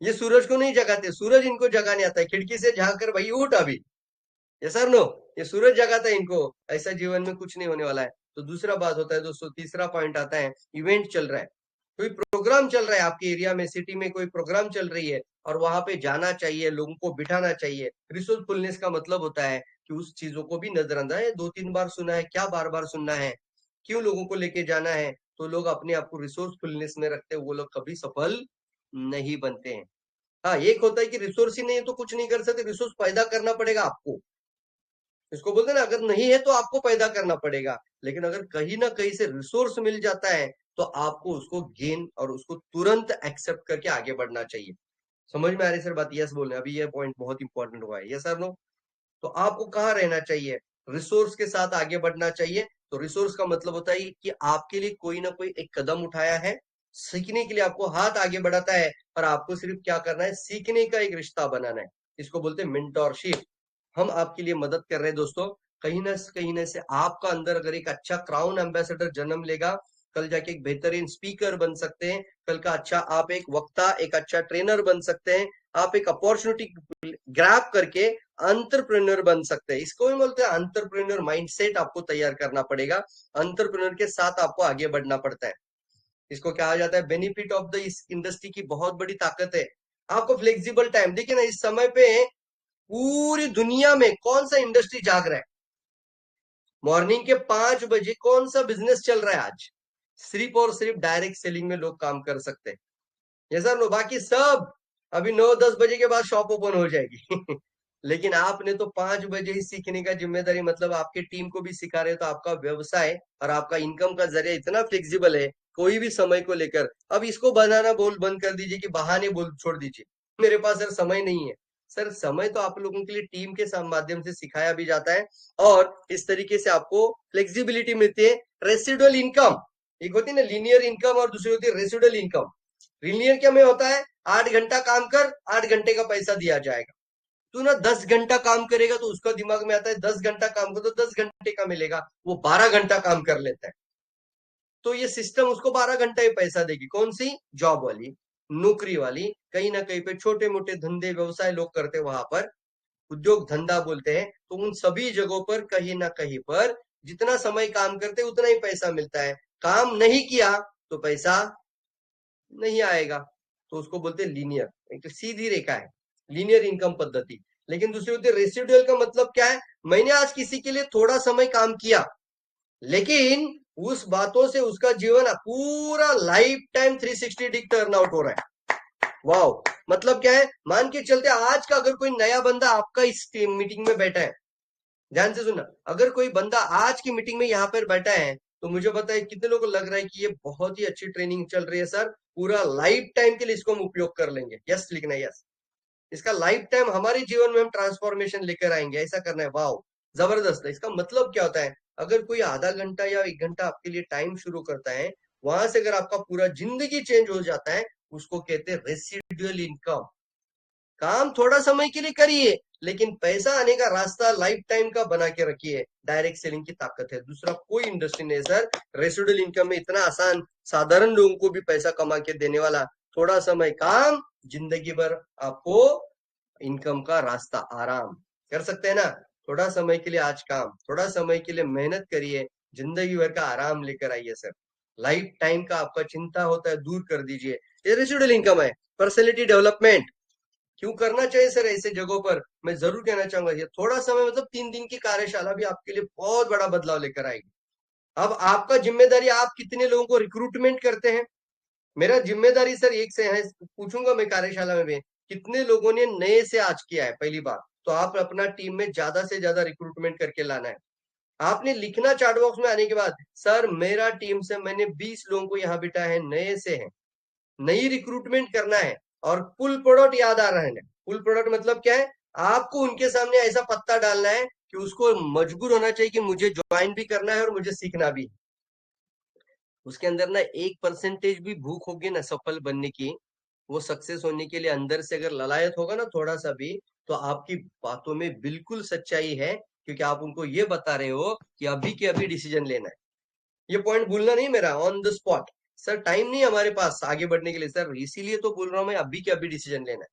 ये सूरज को नहीं जगाते, सूरज इनको जगाने आता है। खिड़की से झांक कर भाई उठ अभी, ये सर नो, ये सूरज जगाता है इनको। ऐसा जीवन में कुछ नहीं होने वाला है। तो दूसरा बात होता है दोस्तों, तीसरा पॉइंट आता है, इवेंट चल रहा है, कोई प्रोग्राम चल रहा है आपके एरिया में, सिटी में कोई प्रोग्राम चल रही है और वहां पे जाना चाहिए, लोगों को बिठाना चाहिए। रिसोर्सफुलनेस का मतलब होता है कि उस चीजों को भी नजरअंदाज, 2-3 बार सुना है, क्या बार बार सुनना है, क्यों लोगों को लेके जाना है। तो लोग अपने आप को रिसोर्सफुलनेस में रखते हैं, वो लोग कभी सफल नहीं बनते हैं। हाँ, एक होता है कि रिसोर्स ही नहीं है तो कुछ नहीं कर सकते, रिसोर्स पैदा करना पड़ेगा आपको। इसको बोलते हैं ना, अगर नहीं है तो आपको पैदा करना पड़ेगा, लेकिन अगर कहीं ना कहीं से रिसोर्स मिल जाता है तो आपको उसको गेन और उसको तुरंत एक्सेप्ट करके आगे बढ़ना चाहिए। समझ में आ रही सर बात? यस बोलने, अभी ये पॉइंट बहुत इंपॉर्टेंट हुआ है। Yes sir no? तो आपको कहाँ रहना चाहिए? रिसोर्स के साथ आगे बढ़ना चाहिए। तो रिसोर्स का मतलब होता है कि आपके लिए कोई ना कोई एक कदम उठाया है, सीखने के लिए आपको हाथ आगे बढ़ाता है, और आपको सिर्फ क्या करना है, सीखने का एक रिश्ता बनाना है। इसको बोलते हैं मेंटोरशिप। हम आपके लिए मदद कर रहे हैं दोस्तों। कहीं ना से आपका अंदर अगर एक अच्छा क्राउन एम्बेसडर जन्म लेगा, कल जाके एक बेहतरीन स्पीकर बन सकते हैं, कल का अच्छा आप एक वक्ता, एक अच्छा ट्रेनर बन सकते हैं, आप एक अपॉर्चुनिटी ग्रैब करके एंटरप्रेन्योर बन सकते हैं। इसको भी बोलते हैं एंटरप्रेन्योर माइंडसेट। आपको तैयार करना पड़ेगा, एंटरप्रेन्योर के साथ आपको आगे बढ़ना पड़ता है। इसको कहा जाता है बेनिफिट ऑफ द इस इंडस्ट्री की बहुत बड़ी ताकत है। आपको फ्लेक्सिबल टाइम, देखिए ना इस समय पे पूरी दुनिया में कौन सा इंडस्ट्री जाग रहा है? मॉर्निंग के 5 बजे कौन सा बिजनेस चल रहा है आज? सिर्फ और सिर्फ डायरेक्ट सेलिंग में लोग काम कर सकते हैं। ये सर नो, बाकी सब अभी 9-10 बजे के बाद शॉप ओपन हो जाएगी लेकिन आपने तो 5 बजे ही सीखने का जिम्मेदारी, मतलब आपके टीम को भी सिखा रहे हो। तो आपका व्यवसाय और आपका इनकम का जरिया इतना फ्लेक्सिबल है कोई भी समय को लेकर। अब इसको बनाना बोल बंद कर दीजिए कि बहाने बोल छोड़ दीजिए, मेरे पास सर समय नहीं है। सर समय तो आप लोगों के लिए टीम के माध्यम से सिखाया भी जाता है, और इस तरीके से आपको फ्लेक्सिबिलिटी मिलती है। रेसिडुअल इनकम, एक होती है ना लीनियर इनकम और दूसरी होती है रेसिडुअल इनकम। लीनियर क्या में होता है, 8 घंटा काम कर 8 घंटे का पैसा दिया जाएगा। तू ना 10 घंटा काम करेगा तो उसका दिमाग में आता है 10 घंटा काम कर तो 10 घंटे का मिलेगा, वो 12 घंटा काम कर लेता है। तो ये सिस्टम उसको 12 घंटा ही पैसा देगी। कौन सी? जॉब वाली, नौकरी वाली। कहीं ना कहीं पे छोटे मोटे धंधे व्यवसाय लोग करते वहां पर उद्योग धंधा बोलते हैं, तो उन सभी जगहों पर कहीं ना कहीं पर जितना समय काम करते उतना ही पैसा मिलता है। काम नहीं किया तो पैसा नहीं आएगा, तो उसको बोलते हैं लीनियर, एक सीधी रेखा है, लीनियर इनकम पद्धति। लेकिन दूसरी होती है रेसिडुअल। का मतलब क्या है? मैंने आज किसी के लिए थोड़ा समय काम किया, लेकिन उस बातों से उसका जीवन पूरा life time 360 degree turn out हो रहा है। वाओ! मतलब क्या है? मान के चलते आज का अगर कोई नया बंदा आपका इस मीटिंग में बैठा है, ध्यान से सुनना, अगर कोई बंदा आज की मीटिंग में यहाँ पर बैठा है तो मुझे बताए कितने लोगों को लग रहा है कि ये बहुत ही अच्छी ट्रेनिंग चल रही है सर, पूरा लाइफ टाइम के लिए इसको हम उपयोग कर लेंगे। यस लिखना है, यस, इसका लाइफ टाइम हमारे जीवन में हम ट्रांसफॉर्मेशन लेकर आएंगे, ऐसा करना है। वाओ, जबरदस्त है। इसका मतलब क्या होता है? अगर कोई आधा घंटा या 1 घंटा आपके लिए टाइम शुरू करता है, वहां से अगर आपका पूरा जिंदगी चेंज हो जाता है, उसको कहते हैं रेसिडुअल इनकम। काम थोड़ा समय के लिए करिए, लेकिन पैसा आने का रास्ता लाइफ टाइम का बना के रखिए। डायरेक्ट सेलिंग की ताकत है, दूसरा कोई इंडस्ट्री नहीं सर रेसिडुअल इनकम में इतना आसान, साधारण लोगों को भी पैसा कमा के देने वाला। थोड़ा समय काम, जिंदगी भर आपको इनकम का रास्ता आराम कर सकते हैं ना। थोड़ा समय के लिए आज काम, थोड़ा समय के लिए मेहनत करिए, जिंदगी भर का आराम लेकर आइए सर। लाइफ टाइम का आपका चिंता होता है दूर कर दीजिए, ये रेसिडुअल इनकम है। पर्सनैलिटी डेवलपमेंट क्यों करना चाहिए सर ऐसे जगहों पर? मैं जरूर कहना चाहूंगा, ये थोड़ा समय मतलब 3 दिन की कार्यशाला भी आपके लिए बहुत बड़ा बदलाव लेकर आएगी। अब आपका जिम्मेदारी, आप कितने लोगों को रिक्रूटमेंट करते हैं। मेरा जिम्मेदारी सर एक से है, पूछूंगा मैं कार्यशाला में भी कितने लोगों ने नए से आज किया है पहली बार, तो आप अपना टीम में ज्यादा से ज्यादा रिक्रूटमेंट करके लाना है। आपने लिखना चार्ट बॉक्स में आने के बाद, सर मेरा टीम से मैंने 20 लोगों को यहाँ बिठाया है, नए से है, नई रिक्रूटमेंट करना है। और पुल प्रोडक्ट याद आ रहा है। पुल प्रोडक्ट मतलब क्या है? आपको उनके सामने ऐसा पत्ता डालना है कि उसको मजबूर होना चाहिए कि मुझे ज्वाइन भी करना है और मुझे सीखना भी। उसके अंदर ना 1% भी भूख होगी ना सफल बनने की, वो सक्सेस होने के लिए अंदर से अगर ललायत होगा ना थोड़ा सा भी, तो आपकी बातों में बिल्कुल सच्चाई है, क्योंकि आप उनको ये बता रहे हो कि अभी के अभी डिसीजन लेना है। ये पॉइंट भूलना नहीं मेरा, on the spot. Sir time नहीं हमारे पास आगे बढ़ने के लिए सर, इसीलिए तो बोल रहा हूं मैं, अभी के अभी डिसीजन लेना है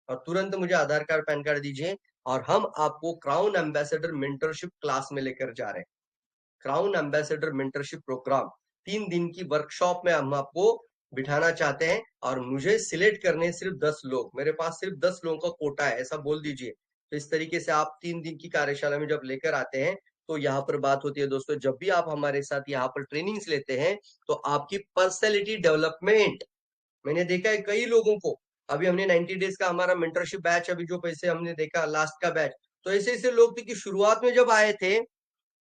और तुरंत मुझे आधार कार्ड पैन कार्ड दीजिए। और हम आपको क्राउन एम्बेसडर मेंटरशिप क्लास में लेकर जा रहे हैं। क्राउन एम्बेसडर मेंटरशिप प्रोग्राम 3 दिन की वर्कशॉप में हम आपको बिठाना चाहते हैं, और मुझे सिलेक्ट करने सिर्फ 10 लोग, मेरे पास सिर्फ 10 लोगों का कोटा है, ऐसा बोल दीजिए। तो इस तरीके से आप 3 दिन की कार्यशाला में जब लेकर आते हैं, तो यहाँ पर बात होती है दोस्तों, जब भी आप हमारे साथ यहाँ पर ट्रेनिंग्स लेते हैं, तो आपकी पर्सनैलिटी डेवलपमेंट, मैंने देखा है कई लोगों को, अभी हमने 90 डेज का हमारा मेंटरशिप बैच, अभी जो पैसे हमने देखा लास्ट का बैच, तो ऐसे ऐसे लोग थे कि शुरुआत में जब आए थे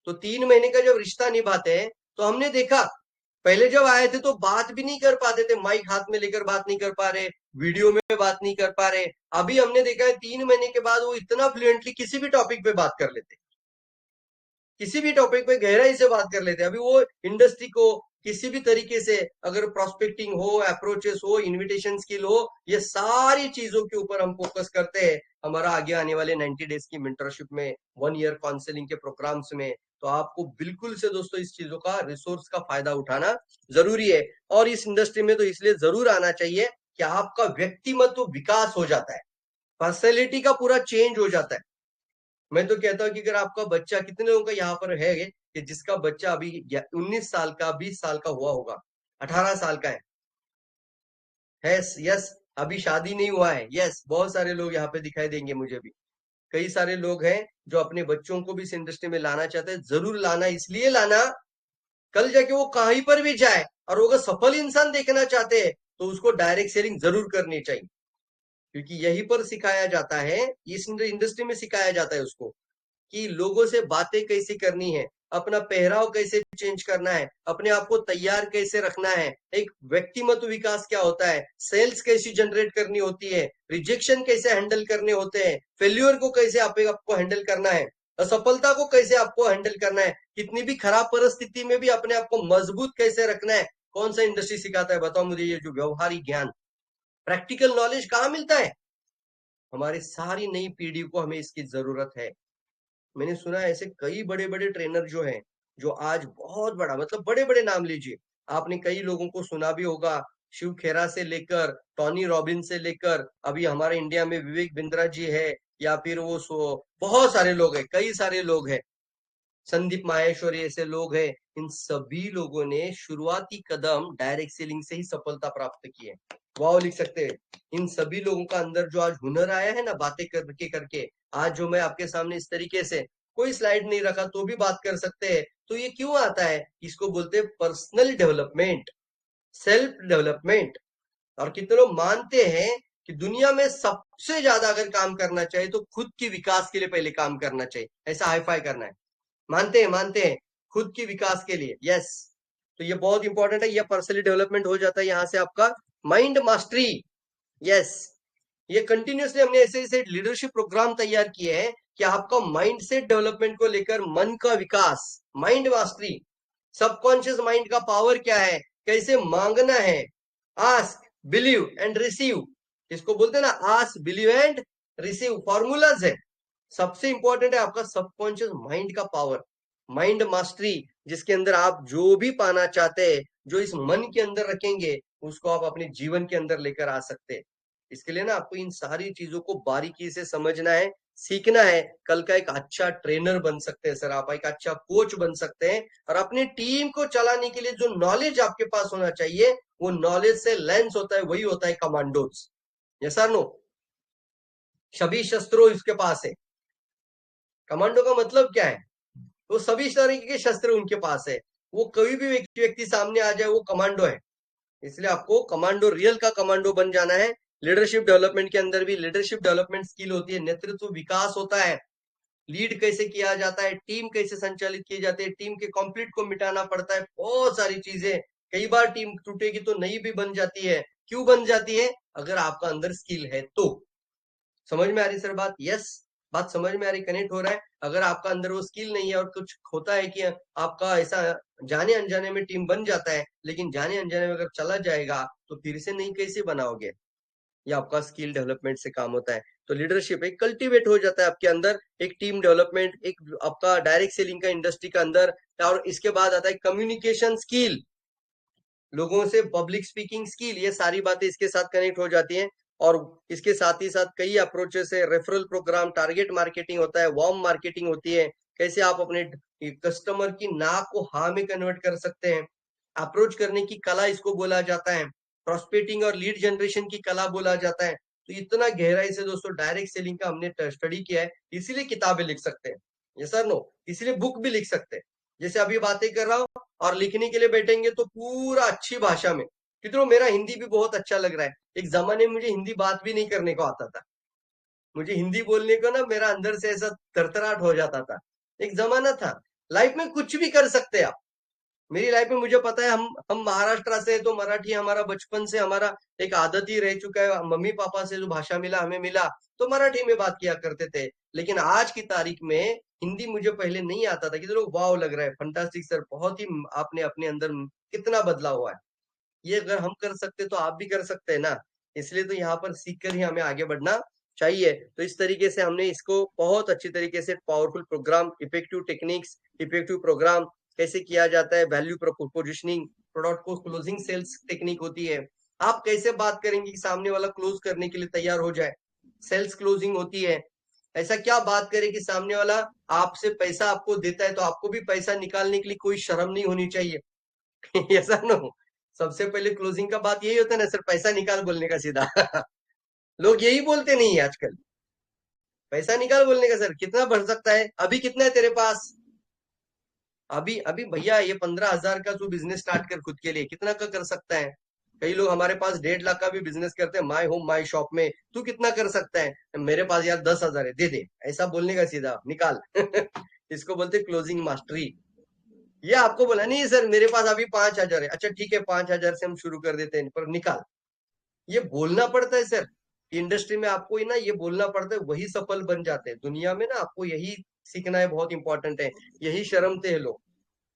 तो 3 महीने का जब रिश्ता निभाते हैं, तो हमने देखा पहले जब आए थे तो बात भी नहीं कर पाते थे, माइक हाथ में लेकर बात नहीं कर पा रहे, वीडियो में बात नहीं कर पा रहे। अभी हमने देखा है 3 महीने के बाद वो इतना फ्लुएंटली किसी भी टॉपिक पे बात कर लेते, किसी भी टॉपिक पे गहराई से बात कर लेते। अभी वो इंडस्ट्री को किसी भी तरीके से, अगर प्रोस्पेक्टिंग हो, अप्रोचेस हो, इन्विटेशन स्किल हो, ये सारी चीजों के ऊपर हम फोकस करते हैं हमारा आगे आने वाले 90 डेज की मेंटरशिप में, 1 ईयर काउंसलिंग के प्रोग्राम्स में। तो आपको बिल्कुल से दोस्तों इस चीजों का, रिसोर्स का फायदा उठाना जरूरी है। और इस इंडस्ट्री में तो इसलिए जरूर आना चाहिए कि आपका व्यक्तिमत्व विकास हो जाता है, पर्सनैलिटी का पूरा चेंज हो जाता है। मैं तो कहता हूँ कि अगर आपका बच्चा, कितने लोगों का यहाँ पर है कि जिसका बच्चा अभी 19 साल का, 20 साल का हुआ होगा, 18 साल का है, यस, अभी शादी नहीं हुआ है, यस, बहुत सारे लोग यहाँ पे दिखाई देंगे मुझे भी। कई सारे लोग हैं जो अपने बच्चों को भी इस इंडस्ट्री में लाना चाहते हैं। जरूर लाना, इसलिए लाना, कल जाके वो कहीं पर भी जाए, और वो अगर सफल इंसान देखना चाहते हैं तो उसको डायरेक्ट सेलिंग जरूर करनी चाहिए, क्योंकि यहीं पर सिखाया जाता है, इस इंडस्ट्री में सिखाया जाता है उसको कि लोगों से बातें कैसे करनी है, अपना पहराव कैसे चेंज करना है, अपने आप को तैयार कैसे रखना है, एक व्यक्तिमत्व विकास क्या होता है, सेल्स कैसी जनरेट करनी होती है, रिजेक्शन कैसे हैंडल करने होते हैं, फेल्यूर को कैसे आपको हैंडल करना है, असफलता को कैसे आपको हैंडल करना है, कितनी भी खराब परिस्थिति में भी अपने आप को मजबूत कैसे रखना है। कौन सा इंडस्ट्री सिखाता है बताओ मुझे? ये जो व्यवहारिक ज्ञान, प्रैक्टिकल नॉलेज कहाँ मिलता है? हमारी सारी नई पीढ़ी को हमें इसकी जरूरत है। मैंने सुना है ऐसे कई बड़े बड़े ट्रेनर जो हैं, जो आज बहुत बड़ा मतलब बड़े बड़े नाम लीजिए, आपने कई लोगों को सुना भी होगा, शिव खेरा से लेकर टॉनी रॉबिन से लेकर अभी हमारे इंडिया में विवेक बिंद्रा जी है, या फिर बहुत सारे लोग हैं, कई सारे लोग हैं, संदीप माहेश्वरी ऐसे लोग हैं। इन सभी लोगों ने शुरुआती कदम डायरेक्ट सेलिंग से ही सफलता प्राप्त की है। वाह लिख सकते हैं। इन सभी लोगों का अंदर जो आज हुनर आया है ना, बातें करके करके, आज जो मैं आपके सामने इस तरीके से कोई स्लाइड नहीं रखा तो भी बात कर सकते हैं, तो ये क्यों आता है? इसको बोलते हैं पर्सनल डेवलपमेंट, सेल्फ डेवलपमेंट। और कितने लोग मानते हैं कि दुनिया में सबसे ज्यादा अगर काम करना चाहिए तो खुद के विकास के लिए पहले काम करना चाहिए, ऐसा हाईफाई करना है। मानते हैं खुद की विकास के लिए। यस, तो ये बहुत इंपॉर्टेंट है। ये पर्सनली डेवलपमेंट हो जाता है यहाँ से आपका माइंड मास्टरी। यस, ये कंटिन्यूसली हमने ऐसे ऐसे लीडरशिप प्रोग्राम तैयार किए हैं कि आपका माइंड सेट डेवलपमेंट को लेकर मन का विकास, माइंड मास्टरी, सबकॉन्शियस माइंड का पावर क्या है, कैसे मांगना है, आस्क बिलीव एंड रिसीव, इसको बोलते हैं ना, ask believe and receive, formulas है। सबसे इंपॉर्टेंट है आपका सबकॉन्शियस माइंड का पावर, माइंड मास्टरी, जिसके अंदर आप जो भी पाना चाहते हैं, जो इस मन के अंदर रखेंगे, उसको आप अपने जीवन के अंदर लेकर आ सकते हैं। इसके लिए ना आपको इन सारी चीजों को बारीकी से समझना है, सीखना है। कल का एक अच्छा ट्रेनर बन सकते हैं सर आप, एक अच्छा कोच बन सकते हैं। और अपनी टीम को चलाने के लिए जो नॉलेज आपके पास होना चाहिए, वो नॉलेज से लेंस होता है, वही होता है कमांडोज। यस और नो? सभी शस्त्रों इसके पास है। कमांडो का मतलब क्या है? वो सभी तरीके के शस्त्र उनके पास है। वो कोई भी व्यक्ति सामने आ जाए, वो कमांडो है। इसलिए आपको कमांडो, रियल का कमांडो बन जाना है। लीडरशिप डेवलपमेंट के अंदर भी लीडरशिप डेवलपमेंट स्किल होती है, नेतृत्व विकास होता है, लीड कैसे किया जाता है, टीम कैसे संचालित की जाती है, टीम के कॉन्फ्लिक्ट को मिटाना पड़ता है, बहुत सारी चीजें। कई बार टीम टूटेगी तो नई भी बन जाती है। क्यों बन जाती है? अगर आपका अंदर स्किल है तो। समझ में आ रही सर बात? यस, बात समझ में आ रही, कनेक्ट हो रहा है। अगर आपका अंदर वो स्किल नहीं है और कुछ होता है कि आपका ऐसा जाने अनजाने में टीम बन जाता है, लेकिन जाने अनजाने में अगर चला जाएगा तो फिर से नहीं कैसे बनाओगे? ये आपका स्किल डेवलपमेंट से काम होता है। तो लीडरशिप एक कल्टीवेट हो जाता है आपके अंदर, एक टीम डेवलपमेंट, एक आपका डायरेक्ट सेलिंग का इंडस्ट्री का अंदर। और इसके बाद आता है कम्युनिकेशन स्किल, लोगों से पब्लिक स्पीकिंग स्किल, ये सारी बातें इसके साथ कनेक्ट हो जाती हैं। और इसके साथ ही साथ कई अप्रोचेस है, रेफरल प्रोग्राम, टारगेट मार्केटिंग होता है, वार्म मार्केटिंग होती है, कैसे आप अपने कस्टमर की ना को हाँ में कन्वर्ट कर सकते हैं, अप्रोच करने की कला इसको बोला जाता है, प्रोस्पेक्टिंग और लीड जनरेशन की कला बोला जाता है। तो इतना गहराई से दोस्तों डायरेक्ट सेलिंग का हमने स्टडी किया है, इसीलिए किताबें लिख सकते हैं। ये सर नो, इसीलिए बुक भी लिख सकते हैं। जैसे अभी बातें कर रहा हूँ और लिखने के लिए बैठेंगे तो पूरा अच्छी भाषा में। कितनों मेरा हिंदी भी बहुत अच्छा लग रहा है। एक जमाने में मुझे हिंदी बात भी नहीं करने को आता था, मुझे हिंदी बोलने को ना मेरा अंदर से ऐसा थरथराट हो जाता था। एक जमाना था, लाइफ में कुछ भी कर सकते हैं आप। मेरी लाइफ में मुझे पता है, हम महाराष्ट्र से हैं, तो मराठी हमारा बचपन से हमारा एक आदत ही रह चुका है। मम्मी पापा से जो भाषा मिला हमें मिला, तो मराठी में बात किया करते थे। लेकिन आज की तारीख में हिंदी मुझे पहले नहीं आता था। कितने लोग वाव लग रहा है, फंटास्टिक सर, बहुत ही आपने अपने अंदर कितना बदला हुआ है। ये अगर हम कर सकते तो आप भी कर सकते हैं ना। इसलिए तो यहाँ पर सीख कर ही हमें आगे बढ़ना चाहिए। तो इस तरीके से हमने इसको बहुत अच्छी तरीके से powerful programme, effective techniques, effective programme कैसे किया जाता है, वैल्यू पोजिशनिंग, प्रोडक्ट को क्लोजिंग सेल्स टेक्निक होती है, आप कैसे बात करेंगे कि सामने वाला क्लोज करने के लिए तैयार हो जाए, सेल्स क्लोजिंग होती है। ऐसा क्या बात करें कि सामने वाला आपसे पैसा आपको देता है तो आपको भी पैसा निकालने के लिए कोई शर्म नहीं होनी चाहिए। ऐसा ना हो। सबसे पहले क्लोजिंग का बात यही होता है ना सर, पैसा निकाल बोलने का सीधा। लोग यही बोलते नहीं है आजकल, पैसा निकाल बोलने का। सर कितना बढ़ सकता है, अभी कितना है तेरे पास, अभी अभी भैया ये 15,000 का तू बिजनेस स्टार्ट कर खुद के लिए, कितना का कर सकता है? कई लोग हमारे पास 1.5 लाख का भी बिजनेस करते हैं, माय होम माय शॉप में। तू कितना कर सकता है? मेरे पास यार 10,000 है, दे दे, ऐसा बोलने का सीधा निकाल। इसको बोलते क्लोजिंग मास्टरी। ये आपको बोला नहीं सर मेरे पास अभी 5,000 है, अच्छा ठीक है 5,000 से हम शुरू कर देते हैं, पर निकाल। ये बोलना पड़ता है सर, इंडस्ट्री में आपको ही ना ये बोलना पड़ता है, वही सफल बन जाते हैं दुनिया में ना। आपको यही सीखना है, बहुत इंपॉर्टेंट है। यही शर्मते हैं लोग,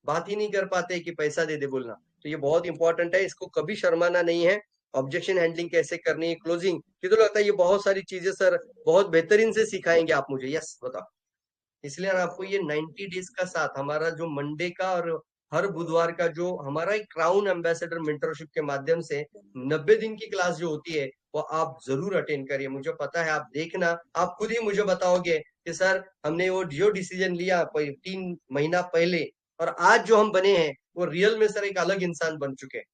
बात ही नहीं कर पाते कि पैसा दे दे बोलना। तो ये बहुत इंपॉर्टेंट है, इसको कभी शर्माना नहीं है। ऑब्जेक्शन हैंडलिंग कैसे करनी है, क्लोजिंग। कितना लगता है ये बहुत सारी चीजें सर बहुत बेहतरीन से सिखाएंगे आप मुझे। यस बताओ। इसलिए आपको ये 90 डेज का साथ हमारा जो मंडे का और हर बुधवार का जो हमारा एक क्राउन एम्बेसडर मेंटरशिप के माध्यम से 90 दिन की क्लास जो होती है वो आप जरूर अटेंड करिए। मुझे पता है आप देखना, आप खुद ही मुझे बताओगे कि सर हमने वो जो डिसीजन लिया 3 महीना पहले और आज जो हम बने हैं वो रियल में सर एक अलग इंसान बन चुके हैं।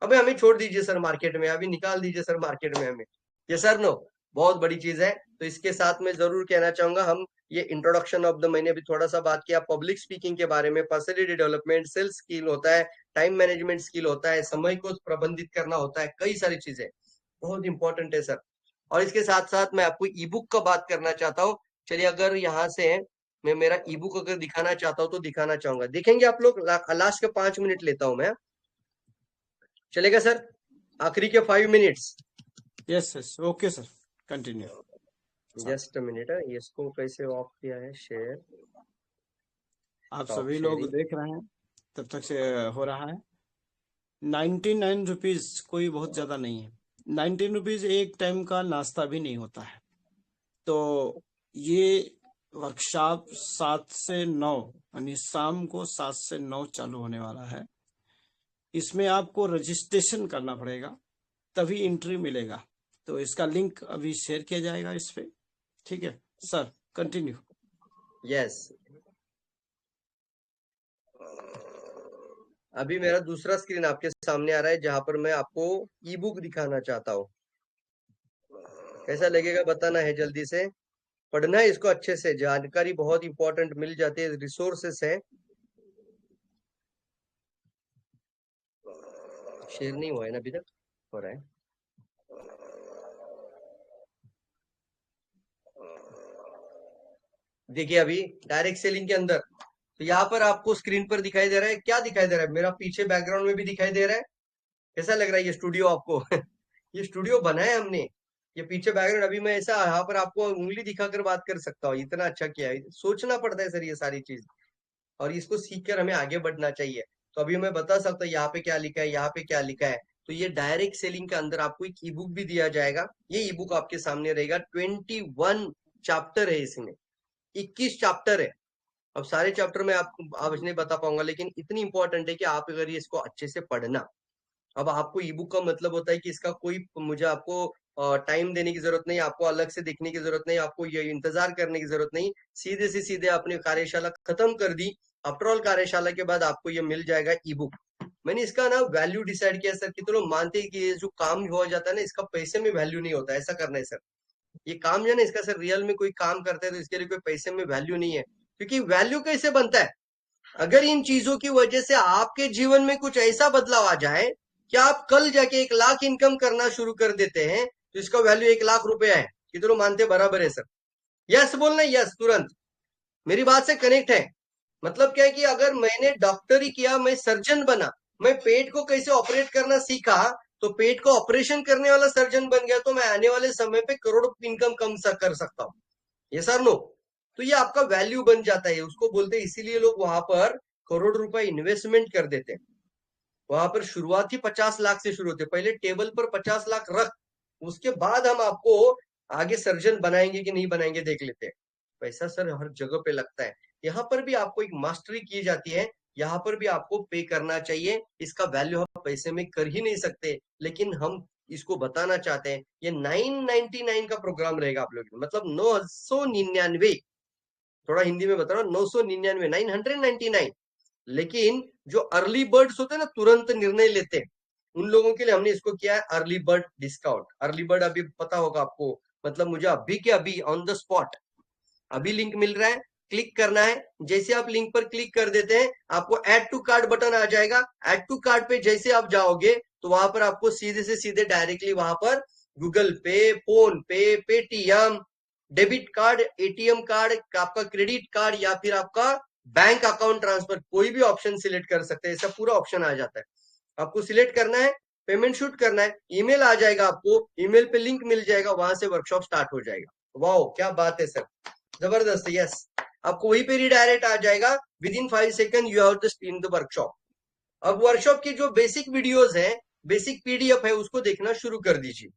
अबे हमें छोड़ दीजिए सर मार्केट में, अभी निकाल दीजिए सर मार्केट में हमें। ये सर नो बहुत बड़ी चीज है। तो इसके साथ में जरूर कहना चाहूंगा, हम ये इंट्रोडक्शन ऑफ द मैंने अभी थोड़ा सा बात किया पब्लिक स्पीकिंग के बारे में, पर्सनैलिटी डेवलपमेंट, सेल्स स्किल होता है, टाइम मैनेजमेंट स्किल होता है, समय को प्रबंधित करना होता है, कई सारी चीजें बहुत इंपॉर्टेंट है सर। और इसके साथ साथ मैं आपको ई बुक का बात करना चाहता हूँ। चलिए अगर यहाँ से मैं मेरा ई बुक अगर दिखाना चाहता हूँ तो दिखाना चाहूंगा, देखेंगे आप लोग। लास्ट के 5 मिनट लेता हूं मैं, चलेगा सर? आखिरी के 5 minutes. Yes yes okay sir, continue. Just minute है, इसको कैसे ऑफ किया है शेयर? आप Stop सभी लोग sharing। देख रहे हैं तब तक से हो रहा है। 99 रुपीज कोई बहुत ज्यादा नहीं है। 19 रुपीज एक टाइम का नाश्ता भी नहीं होता है। तो ये वर्कशॉप 7 से 9 यानी शाम को 7 से 9 चालू होने वाला है। इसमें आपको रजिस्ट्रेशन करना पड़ेगा तभी एंट्री मिलेगा। तो इसका लिंक अभी शेयर किया जाएगा इस पे, ठीक है सर? कंटिन्यू। यस अभी मेरा दूसरा स्क्रीन आपके सामने आ रहा है जहां पर मैं आपको ई बुक दिखाना चाहता हूँ। कैसा लगेगा बताना है, जल्दी से पढ़ना है इसको अच्छे से, जानकारी बहुत इंपॉर्टेंट मिल जाती है, रिसोर्सेस है। शेयर नहीं हुआ है ना अभी तक? हो रहा है। देखिए अभी डायरेक्ट सेलिंग के अंदर तो यहाँ पर आपको स्क्रीन पर दिखाई दे रहा है, क्या दिखाई दे रहा है? मेरा पीछे बैकग्राउंड में भी दिखाई दे रहा है। कैसा लग रहा है ये स्टूडियो आपको? ये स्टूडियो बना है हमने। ये पीछे बैकग्राउंड, अभी मैं ऐसा यहाँ पर आपको उंगली दिखाकर बात कर सकता हूँ, इतना अच्छा किया है। सोचना पड़ता है सर ये सारी चीज, और इसको सीखकर हमें आगे बढ़ना चाहिए। तो अभी मैं बता सकता हूँ यहाँ पे क्या लिखा है, यहाँ पे क्या लिखा है। तो ये डायरेक्ट सेलिंग के अंदर आपको एक ई बुक भी दिया जाएगा। ये ई बुक आपके सामने रहेगा। 21 चैप्टर है इसमें, 21 चैप्टर है। अब सारे चैप्टर में आपको आज नहीं बता पाऊंगा, लेकिन इतनी इंपॉर्टेंट है कि आप अगर ये इसको अच्छे से पढ़ना। अब आपको ई बुक का मतलब होता है कि इसका कोई मुझे आपको टाइम देने की जरूरत नहीं, आपको अलग से देखने की जरूरत नहीं, आपको ये इंतजार करने की जरूरत नहीं। सीधे से सीधे अपनी कार्यशाला खत्म कर दी, आफ्टर ऑल कार्यशाला के बाद आपको ये मिल जाएगा ई बुक। मैंने इसका ना वैल्यू डिसाइड किया सर, कि तो लोग मानते हैं कि ये जो काम हो जाता है ना इसका पैसे में वैल्यू नहीं होता, ऐसा करना है सर। ये काम जो है ना इसका सर, रियल में कोई काम करता है तो इसके लिए कोई पैसे में वैल्यू नहीं है। क्योंकि वैल्यू कैसे बनता है? अगर इन चीजों की वजह से आपके जीवन में कुछ ऐसा बदलाव आ जाए कि आप कल जाके 1 लाख इनकम करना शुरू कर देते हैं, तो इसका वैल्यू 1 लाख रुपया है। कितने मानते बराबर है सर? यस बोलना, यस तुरंत। मेरी बात से कनेक्ट है। मतलब क्या है कि अगर मैंने डॉक्टरी किया, मैं सर्जन बना, मैं पेट को कैसे ऑपरेट करना सीखा, तो पेट को ऑपरेशन करने वाला सर्जन बन गया, तो मैं आने वाले समय पे करोड़ इनकम कम कर सकता हूँ। ये सर नो, तो ये आपका वैल्यू बन जाता है, उसको बोलते हैं। इसीलिए लोग वहां पर करोड़ रुपए इन्वेस्टमेंट कर देते हैं। वहां पर शुरुआत ही 50 लाख से शुरू होती है। पहले टेबल पर 50 लाख रख, उसके बाद हम आपको आगे सर्जन बनाएंगे कि नहीं बनाएंगे देख लेते हैं। पैसा सर हर जगह पे लगता है। यहाँ पर भी आपको एक मास्टरी की जाती है, यहाँ पर भी आपको पे करना चाहिए। इसका वैल्यू हम पैसे में कर ही नहीं सकते, लेकिन हम इसको बताना चाहते हैं। ये 999 का प्रोग्राम रहेगा आप लोग, मतलब 999, थोड़ा हिंदी में बता रहा हूँ, 999, 999। लेकिन जो अर्ली बर्ड्स होते हैं ना, तुरंत निर्णय लेते हैं, उन लोगों के लिए हमने इसको किया है early bird discount. Early bird अभी पता होगा आपको, मतलब मुझे अभी के अभी ऑन द स्पॉट अभी लिंक मिल रहा है, क्लिक करना है। जैसे आप लिंक पर क्लिक कर देते हैं, आपको ऐड टू कार्ड बटन आ जाएगा। ऐड टू कार्ड पे जैसे आप जाओगे तो वहां पर आपको सीधे से सीधे डायरेक्टली वहां पर गूगल पे, फोन पे, Paytm, debit card, ATM card, आपका क्रेडिट कार्ड या फिर आपका बैंक अकाउंट ट्रांसफर, कोई भी ऑप्शन सिलेक्ट कर सकते हैं। ऐसा पूरा ऑप्शन आ जाता है। आपको सिलेक्ट करना है, पेमेंट शूट करना है, ईमेल आ जाएगा, आपको ईमेल पे लिंक मिल जाएगा, वहां से वर्कशॉप स्टार्ट हो जाएगा। वाओ क्या बात है सर, जबरदस्त। यस, आपको वहीं पे रिडायरेक्ट आ जाएगा। With in 5 second you have in the workshop. अब वर्कशॉप की जो बेसिक वीडियोस हैं बेसिक पीडीएफ है उसको देखना शुरू कर दीजिए।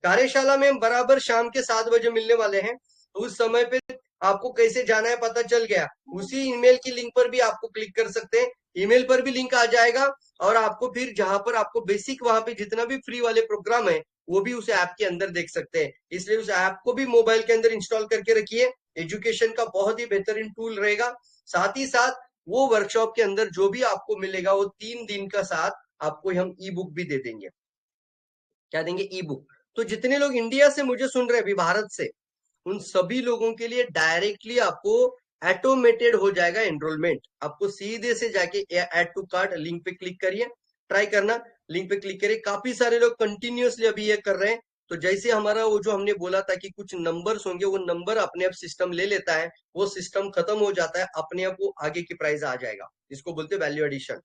कार्यशाला में हम बराबर शाम के 7 बजे मिलने वाले हैं। उस समय पे आपको कैसे जाना है पता चल गया। उसी ईमेल की लिंक पर भी आपको क्लिक कर सकते हैं, ईमेल पर भी लिंक आ जाएगा और आपको फिर जहां पर आपको बेसिक वहां पे जितना भी फ्री वाले प्रोग्राम है वो भी उस ऐप के अंदर देख सकते हैं। इसलिए उस ऐप को भी मोबाइल के अंदर इंस्टॉल करके रखिए। एजुकेशन का बहुत ही बेहतरीन टूल रहेगा। साथ ही साथ वो वर्कशॉप के अंदर जो भी आपको मिलेगा वो 3 दिन का साथ आपको हम ई बुक भी दे देंगे। क्या देंगे? ई बुक। तो जितने लोग इंडिया से मुझे सुन रहे हैं अभी भारत से, उन सभी लोगों के लिए डायरेक्टली आपको ऑटोमेटेड हो जाएगा एनरोलमेंट। आपको सीधे से जाके ऐड टू कार्ट लिंक पे क्लिक करिए, ट्राई करना, लिंक पे क्लिक करिए। काफी सारे लोग कंटिन्यूअसली अभी ये कर रहे हैं। तो जैसे हमारा वो जो हमने बोला था कि कुछ नंबर्स होंगे, वो नंबर अपने आप सिस्टम ले लेता है, वो सिस्टम खत्म हो जाता है, अपने आप वो आगे की प्राइस आ जाएगा। इसको बोलते हैं वैल्यू एडिशन।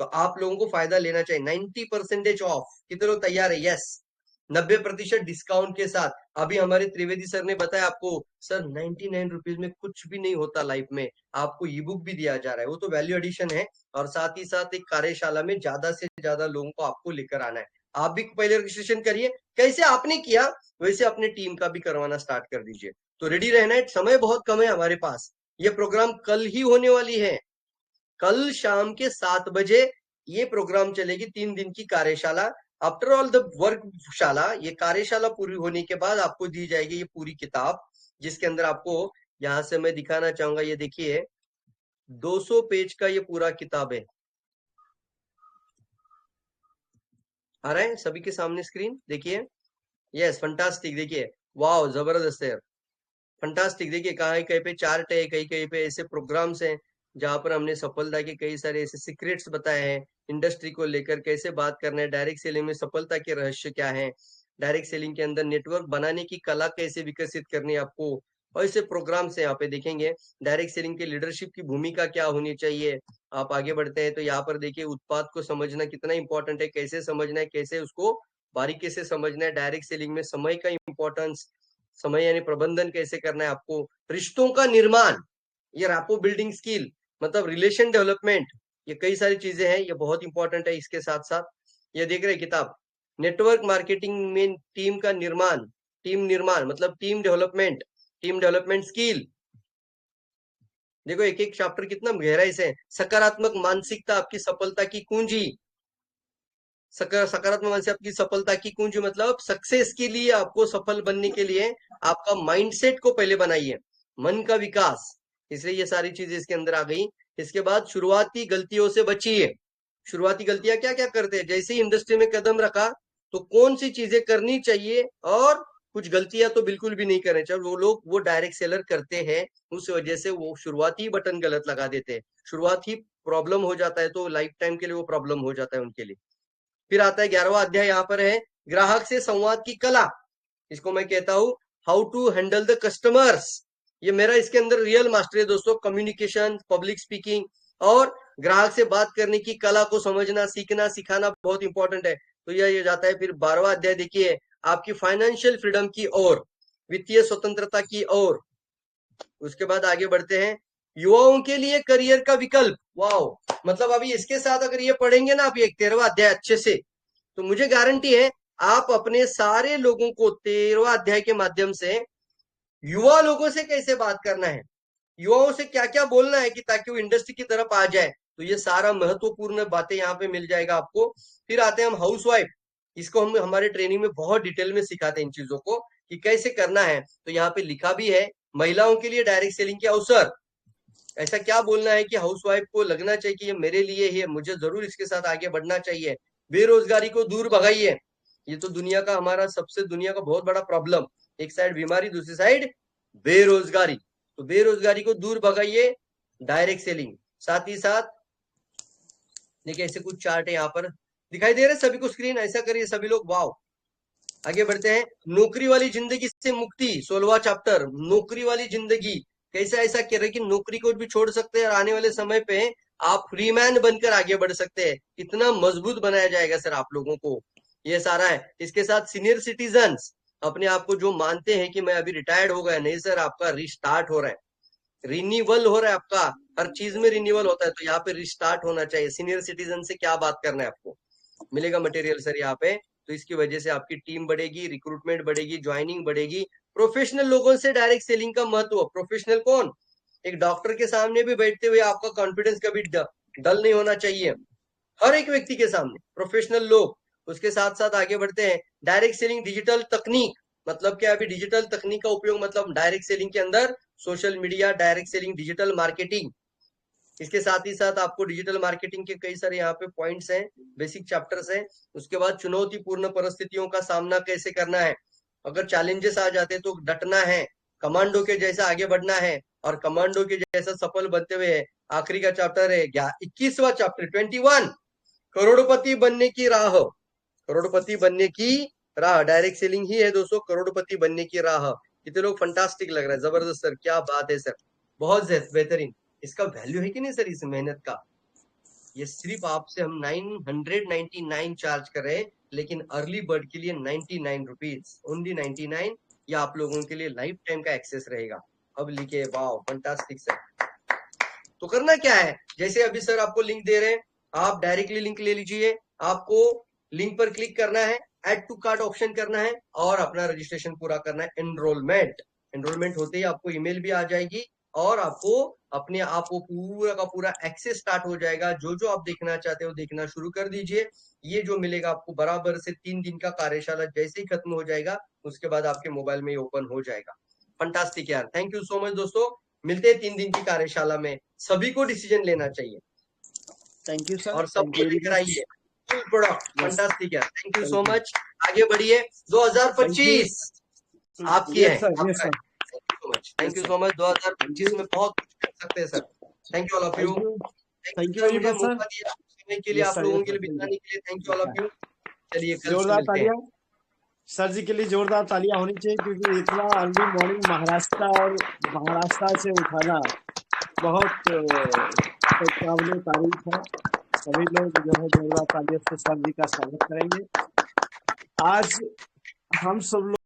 तो आप लोगों को फायदा लेना चाहिए। 90% ऑफ। कितने लोग तैयार है? यस, 90% डिस्काउंट के साथ। अभी हमारे त्रिवेदी सर ने बताया आपको, सर 99 रुपीज में कुछ भी नहीं होता लाइफ में, आपको ई बुक भी दिया जा रहा है। वो तो वैल्यू एडिशन है और साथ ही साथ एक कार्यशाला में ज्यादा से ज्यादा लोगों को आपको लेकर आना है। आप भी पहले रजिस्ट्रेशन करिए, कैसे आपने किया वैसे अपने टीम का भी करवाना स्टार्ट कर दीजिए। तो रेडी रहना है, समय बहुत कम है हमारे पास। ये प्रोग्राम कल ही होने वाली है, कल शाम के 7 बजे ये प्रोग्राम चलेगी, 3 दिन की कार्यशाला। आफ्टर ऑल द वर्कशाला, ये कार्यशाला पूरी होने के बाद आपको दी जाएगी ये पूरी किताब, जिसके अंदर आपको यहां से मैं दिखाना चाहूंगा, ये देखिए 200 पेज का ये पूरा किताब है। आ रहा है सभी के सामने स्क्रीन? देखिए, यस, फंटास्टिक। देखिए, वाह, जबरदस्त है, फंटास्टिक। देखिए कहीं कहीं पे चार्ट है, कहीं कहीं पे ऐसे प्रोग्राम्स हैं जहां पर हमने सफलता के कई सारे ऐसे सीक्रेट्स बताए हैं, इंडस्ट्री को लेकर कैसे बात करना है, डायरेक्ट सेलिंग में सफलता के रहस्य क्या है, डायरेक्ट सेलिंग के अंदर नेटवर्क बनाने की कला कैसे विकसित करनी है आपको, और ऐसे प्रोग्राम्स हैं यहाँ पे देखेंगे। डायरेक्ट सेलिंग के लीडरशिप की भूमिका क्या होनी चाहिए। आप आगे बढ़ते हैं तो यहाँ पर देखिए उत्पाद को समझना कितना इंपॉर्टेंट है, कैसे समझना है, कैसे उसको बारीकी से समझना है। डायरेक्ट सेलिंग में समय का इंपॉर्टेंस, समय यानी प्रबंधन कैसे करना है आपको। रिश्तों का निर्माण, ये रैपो बिल्डिंग स्किल, मतलब रिलेशन डेवलपमेंट, ये कई सारी चीजें हैं, ये बहुत इंपॉर्टेंट है। इसके साथ साथ ये देख रहे हैं किताब, नेटवर्क मार्केटिंग में टीम का निर्माण, टीम निर्माण मतलब टीम डेवलपमेंट स्किल। देखो एक एक चैप्टर कितना गहराई से। सकारात्मक मानसिकता आपकी सफलता की कुंजी, सकारात्मक मानसिकता आपकी सफलता की कुंजी, मतलब सक्सेस के लिए, आपको सफल बनने के लिए आपका माइंडसेट को पहले बनाइए, मन का विकास। इसलिए ये सारी चीजें इसके अंदर आ गई। इसके बाद शुरुआती गलतियों से बचिए। शुरुआती गलतियां क्या क्या करते हैं, जैसे ही इंडस्ट्री में कदम रखा तो कौन सी चीजें करनी चाहिए और कुछ गलतियां तो बिल्कुल भी नहीं करनी चाहिए। वो लोग वो डायरेक्ट सेलर करते हैं, उस वजह से वो शुरुआती बटन गलत लगा देते हैं, शुरुआती प्रॉब्लम हो जाता है, तो लाइफ टाइम के लिए वो प्रॉब्लम हो जाता है उनके लिए। फिर आता है 11वां अध्याय, यहाँ पर है ग्राहक से संवाद की कला। इसको मैं कहता हूं how to handle the customers. ये मेरा इसके अंदर रियल मास्टर है दोस्तों। कम्युनिकेशन, पब्लिक स्पीकिंग और ग्राहक से बात करने की कला को समझना, सीखना, सिखाना बहुत इंपॉर्टेंट है। तो ये जाता है। फिर 12वां अध्याय देखिए, आपकी फाइनेंशियल फ्रीडम की ओर, वित्तीय स्वतंत्रता की ओर। उसके बाद आगे बढ़ते हैं, युवाओं के लिए करियर का विकल्प। वाओ, मतलब अभी इसके साथ अगर ये पढ़ेंगे ना आप एक 13वां अध्याय अच्छे से, तो मुझे गारंटी है आप अपने सारे लोगों को 13वां अध्याय के माध्यम से युवा लोगों से कैसे बात करना है, युवाओं से क्या क्या बोलना है कि ताकि वो इंडस्ट्री की तरफ आ जाए, तो ये सारा महत्वपूर्ण बातें यहाँ पे मिल जाएगा आपको। फिर आते हैं हम हाउसवाइफ। इसको हम हमारे ट्रेनिंग में बहुत डिटेल में सिखाते हैं इन चीजों को कि कैसे करना है। तो यहाँ पे लिखा भी है, महिलाओं के लिए डायरेक्ट सेलिंग के अवसर। ऐसा क्या बोलना है कि हाउसवाइफ को लगना चाहिए कि ये मेरे लिए ही है, मुझे जरूर इसके साथ आगे बढ़ना चाहिए। बेरोजगारी को दूर भगाइए। ये तो दुनिया का, हमारा सबसे दुनिया का बहुत बड़ा प्रॉब्लम, एक साइड बीमारी, दूसरी साइड बेरोजगारी। तो बेरोजगारी को दूर भगाइए, डायरेक्ट सेलिंग। साथ ही साथ देखिए ऐसे कुछ चार्ट है यहाँ पर दिखाई दे रहे हैं सभी को स्क्रीन, ऐसा करिए सभी लोग। वाव, आगे बढ़ते हैं, नौकरी वाली जिंदगी से मुक्ति, 16वां चैप्टर, नौकरी वाली जिंदगी। कैसे ऐसा कह रहे कि नौकरी को भी छोड़ सकते हैं और आने वाले समय पे आप फ्रीमैन बनकर आगे बढ़ सकते हैं। इतना मजबूत बनाया जाएगा सर आप लोगों को, ये सारा है। इसके साथ सीनियर सिटीजन्स, अपने आप को जो मानते हैं कि मैं अभी रिटायर्ड हो गया, नहीं सर, आपका रिस्टार्ट हो रहा है, रिन्यूअल हो रहा है आपका, हर चीज में रिन्यूअल होता है, तो यहाँ पे रिस्टार्ट होना चाहिए। सीनियर सिटीजन से क्या बात करना है आपको, मिलेगा मटेरियल सर यहाँ पे। तो इसकी वजह से आपकी टीम बढ़ेगी, रिक्रूटमेंट बढ़ेगी, ज्वाइनिंग बढ़ेगी। प्रोफेशनल लोगों से डायरेक्ट सेलिंग का महत्व। प्रोफेशनल कौन? एक डॉक्टर के सामने भी बैठते हुए आपका कॉन्फिडेंस कभी डल नहीं होना चाहिए। हर एक व्यक्ति के सामने प्रोफेशनल लोग। उसके साथ साथ आगे बढ़ते हैं, डायरेक्ट सेलिंग डिजिटल तकनीक। मतलब क्या? अभी डिजिटल तकनीक का उपयोग मतलब डायरेक्ट सेलिंग के अंदर social media, direct selling, digital marketing. इसके साथ ही साथ आपको डिजिटल मार्केटिंग के कई सारे यहाँ पे पॉइंट्स हैं, बेसिक चैप्टर्स हैं। उसके बाद चुनौतीपूर्ण परिस्थितियों का सामना कैसे करना है, अगर चैलेंजेस आ जाते तो डटना है, कमांडो के जैसा आगे बढ़ना है, और कमांडो के जैसा सफल बनते हुए आखिरी का चैप्टर है 21वां चैप्टर 21, करोड़पति बनने की राह। करोड़पति बनने की राह, डायरेक्ट सेलिंग ही है दोस्तों, करोड़पति बनने की राह। कितने लोग फंटास्टिक लग रहा है, जबरदस्त सर, क्या बात है सर, बहुत बेहतरीन। इसका वैल्यू है कि नहीं सर इस मेहनत का? ये सिर्फ आपसे हम 999 चार्ज कर रहे हैं, लेकिन अर्ली बर्ड के लिए 99 रुपीज, ओनली 99। ये आप लोगों के लिए लाइफ टाइम का एक्सेस रहेगा। अब लिखे, वाह फंटास्टिक सर। तो करना क्या है, जैसे अभी सर आपको लिंक दे रहे हैं, आप डायरेक्टली लिंक ले लीजिए। आपको लिंक पर क्लिक करना है, ऐड टू कार्ट ऑप्शन करना है, और अपना रजिस्ट्रेशन पूरा करना है। एनरोलमेंट होते ही आपको ईमेल भी आ जाएगी, और आपको अपने आप को पूरा का पूरा एक्सेस स्टार्ट हो जाएगा। जो जो आप देखना चाहते हो देखना शुरू कर दीजिए। ये जो मिलेगा आपको बराबर से 3 दिन का कार्यशाला जैसे ही खत्म हो जाएगा, उसके बाद आपके मोबाइल में ओपन हो जाएगा। फंटास्टिक यार, थैंक यू सो मच दोस्तों। मिलते हैं 3 दिन की कार्यशाला में। सभी को डिसीजन लेना चाहिए थैंक यू सर, और थैंक सबको यू वेरी लेकर मच। आइए फुल प्रोडक्ट। यस, फंटास्टिक यार, thank you thank so you, much. आगे बढ़िए, थैंक यू। 2025 आपकी है, यस सर, यस आपका है। Sir, thank you so much, thank yes you sir, so much. Thank 2025 you, में बहुत कुछ कर सकते हैं sir. Thank you all of you. Thank you, thank thank you you sir, very मुझे मच सर। मौका दिया सुनने के लिए, यस आप सर, लोगों यस के सर, लिए थैंक बिताने यू। के लिए। Thank you all of you. चलिए कल से जोरदार मिलते हैं। तालियां सर जी के लिए, जोरदार तालियां होनी चाहिए, क्योंकि इतना अर्ली मॉर्निंग महाराष्ट्र से उठाना बहुत काबिल तारीफ है। सभी लोग जो है जोरदार तालियों से सर जी का स्वागत करेंगे। आज हम सब लोग